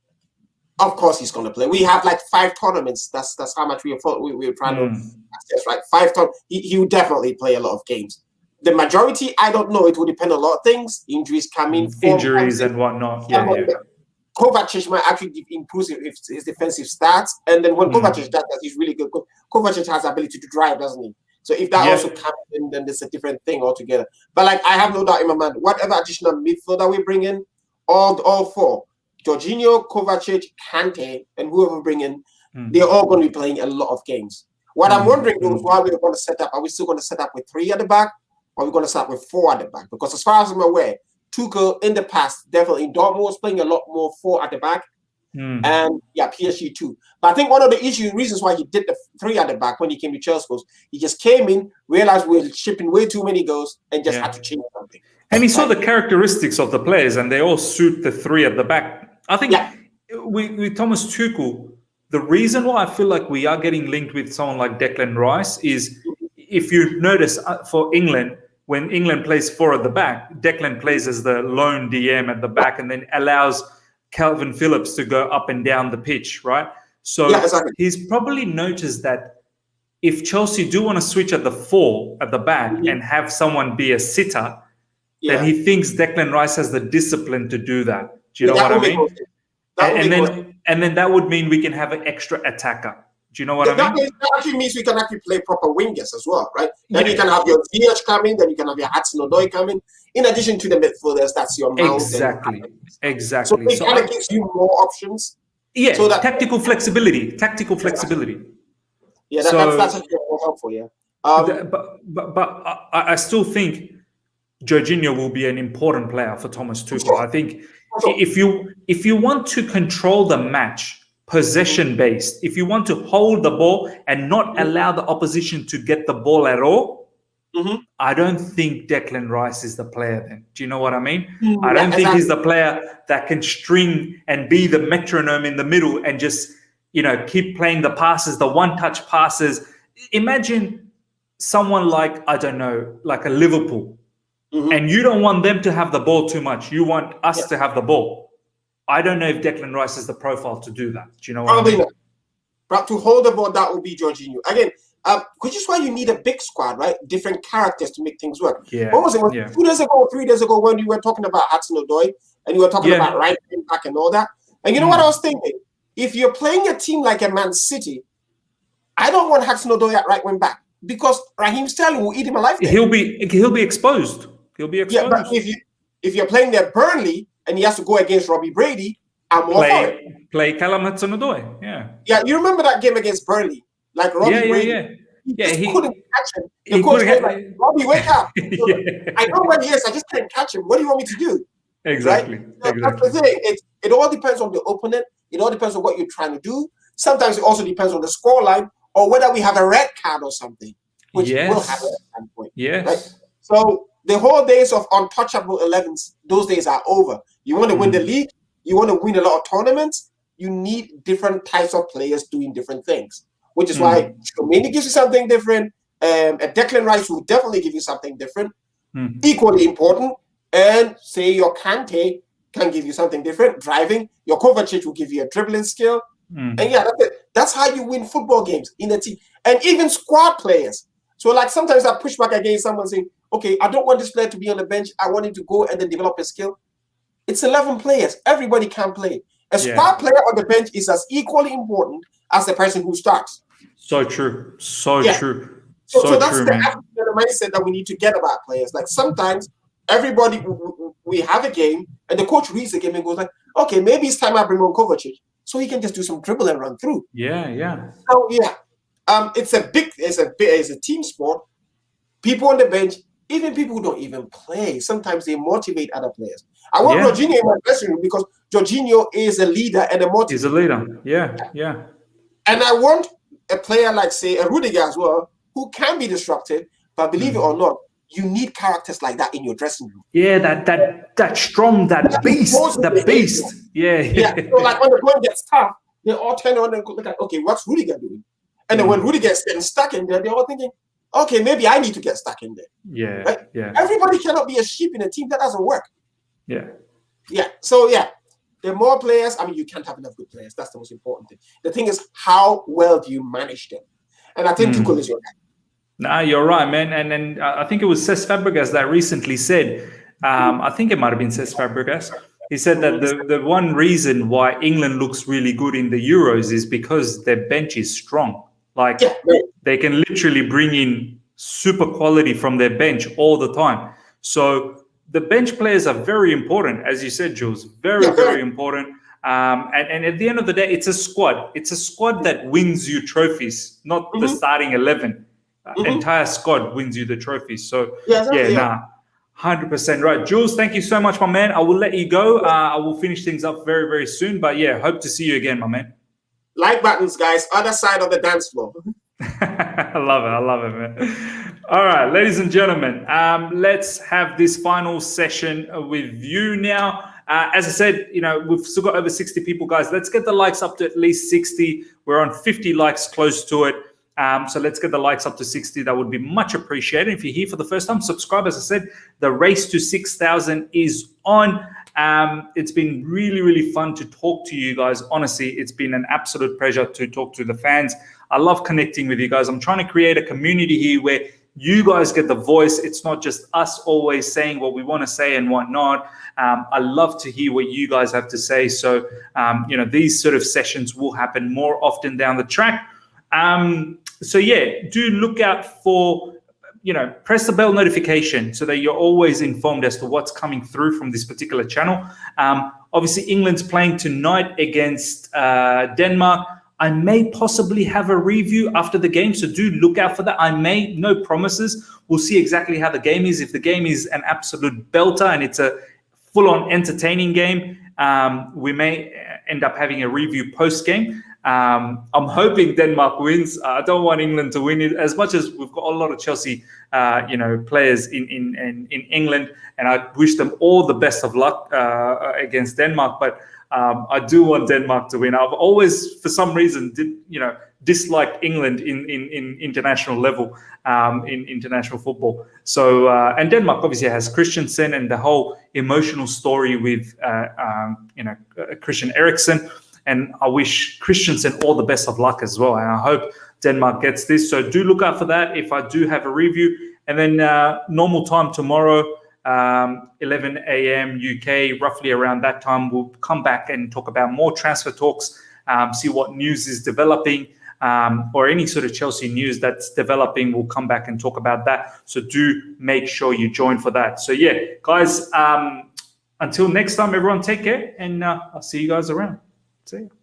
of course he's going to play. We have like 5 tournaments. That's how much we're trying to access, right? 5 tournaments. He will definitely play a lot of games. The majority, I don't know. It will depend on a lot of things. Injuries coming, injuries and whatnot. Kovacic might actually improve his defensive stats. And then when Kovacic does that, he's really good. Kovacic has the ability to drive, doesn't he? So if that also comes in, then it's a different thing altogether. But I have no doubt in my mind, whatever additional midfielder we bring in, all 4, Jorginho, Kovacic, Kante, and whoever we bring in, they're all going to be playing a lot of games. What I'm wondering is why we're going to set up. Are we still going to set up with 3 at the back, or are we going to start with 4 at the back? Because as far as I'm aware, Tuchel in the past, definitely in Dortmund was playing a lot more 4 at the back. And PSG too. But I think one of the reasons why he did the 3 at the back when he came to Chelsea was he just came in, realized we were shipping way too many goals, and just had to change something. And he saw the characteristics of the players, and they all suit the 3 at the back. I think with Thomas Tuchel, the reason why I feel like we are getting linked with someone like Declan Rice is, if you notice for England, when England plays 4 at the back, Declan plays as the lone DM at the back and then allows Calvin Phillips to go up and down the pitch, right? So he's probably noticed that if Chelsea do want to switch at the 4 at the back and have someone be a sitter, then he thinks Declan Rice has the discipline to do that. Do you know what I mean? And then that would mean we can have an extra attacker. Do you know what I mean? That actually means we can actually play proper wingers as well, right? Then you can have your Ziyech coming, then you can have your Hudson-Odoi coming. in addition to the midfielders, that's your mount. Exactly. So it kind of gives you more options. Yeah, so that, tactical flexibility. Yeah, that's actually more helpful, yeah. But I still think Jorginho will be an important player for Thomas Tuchel. Sure. I think if you want to control the match, possession-based, if you want to hold the ball and not allow the opposition to get the ball at all, I don't think Declan Rice is the player then. Do you know what I mean? I don't think he's the player that can string and be the metronome in the middle and just, keep playing the passes, the one-touch passes. Imagine someone like, I don't know, like a Liverpool, and you don't want them to have the ball too much. You want us to have the ball. I don't know if Declan Rice is the profile to do that. Do you know what I mean? Not. But to hold the ball, that will be Jorginho. Again, which is why you need a big squad, right? Different characters to make things work. Yeah. What was it? 2 days ago, 3 days ago, when you were talking about Hudson-Odoi and you were talking about right wing back and all that. And you know what I was thinking? If you're playing a team like a Man City, I don't want Hudson-Odoi at right wing back because Raheem Sterling will eat him alive. There. He'll be exposed. He'll be exposed. Yeah, but if you're playing there Burnley and he has to go against Robbie Brady, I'm all for it. Play Callum Hudson-Odoi. Yeah. Yeah, you remember that game against Burnley? Like Robbie Brady. He couldn't catch him. The coach was like, Robbie, wake up. I know where he is. I just can't catch him. What do you want me to do? Exactly. Right? So that's the thing. It all depends on the opponent. It all depends on what you're trying to do. Sometimes it also depends on the scoreline or whether we have a red card or something, which will happen at some point. Yes. Right? So the whole days of untouchable 11s, those days are over. You want to win the league. You want to win a lot of tournaments. You need different types of players doing different things. Which is why Tchouaméni gives you something different. A Declan Rice will definitely give you something different, equally important. And say your Kante can give you something different, driving. Your Kovacic will give you a dribbling skill. And that's it. That's how you win football games in a team. And even squad players. So like sometimes I push back against someone saying, okay, I don't want this player to be on the bench. I want him to go and then develop a skill. It's 11 players. Everybody can play. A squad player on the bench is as equally important as the person who starts. So true. So true. So that's the mindset that we need to get about players. Like sometimes everybody, we have a game and the coach reads the game and goes like, okay, maybe it's time I bring on Kovacic so he can just do some dribble and run through. Yeah. So it's a team sport. People on the bench, even people who don't even play, sometimes they motivate other players. I want Jorginho in my dressing room because Jorginho is a leader and a motivator. He's a leader. Yeah. And I want a player like, say, a Rudiger as well, who can be disruptive, but believe it or not, you need characters like that in your dressing room. Yeah, that strong, that beast, the beast. Yeah. So like when the going gets tough, they all turn on and look like, okay, what's Rudiger doing? And then when Rudiger is getting stuck in there, they're all thinking, okay, maybe I need to get stuck in there. Yeah. Right? Yeah. Everybody cannot be a sheep in a team. That doesn't work. Yeah. So the more players, you can't have enough good players. That's the most important thing. The thing is, how well do you manage them? And I think Tuchel is your guy. Nah, you're right, man. And I think it was Cesc Fabregas that recently said, I think it might have been Cesc Fabregas. He said that the one reason why England looks really good in the Euros is because their bench is strong. Like they can literally bring in super quality from their bench all the time. So the bench players are very important, as you said, Jules. Very important. And at the end of the day, it's a squad. It's a squad that wins you trophies, not the starting 11. Entire squad wins you the trophies. So 100% right. Jules, thank you so much, my man. I will let you go. I will finish things up very, very soon. But hope to see you again, my man. Like buttons, guys. Other side of the dance floor. I love it, man. All right, ladies and gentlemen, let's have this final session with you now. As I said, we've still got over 60 people, guys. Let's get the likes up to at least 60. We're on 50 likes, close to it. So let's get the likes up to 60. That would be much appreciated. If you're here for the first time, subscribe. As I said, the race to 6,000 is on. It's been really, really fun to talk to you guys. Honestly, it's been an absolute pleasure to talk to the fans. I love connecting with you guys. I'm trying to create a community here where you guys get the voice. It's not just us always saying what we want to say and whatnot. I love to hear what you guys have to say. So, these sort of sessions will happen more often down the track. Do look out for, press the bell notification so that you're always informed as to what's coming through from this particular channel. Obviously, England's playing tonight against Denmark. I may possibly have a review after the game, so do look out for that. No promises. We'll see exactly how the game is. If the game is an absolute belter and it's a full-on entertaining game, we may end up having a review post-game. I'm hoping Denmark wins. I don't want England to win it, as much as we've got a lot of Chelsea, players in England, and I wish them all the best of luck against Denmark. But I do want Denmark to win. I've always, for some reason, disliked England in international level, in international football. So, and Denmark obviously has Christensen and the whole emotional story with, Christian Eriksen. And I wish Christensen all the best of luck as well. And I hope Denmark gets this. So do look out for that if I do have a review. And then normal time tomorrow, 11 a.m. UK, roughly around that time, we'll come back and talk about more transfer talks, see what news is developing, or any sort of Chelsea news that's developing. We'll come back and talk about that. So do make sure you join for that. So yeah, guys, until next time, everyone take care, and I'll see you guys around. See you.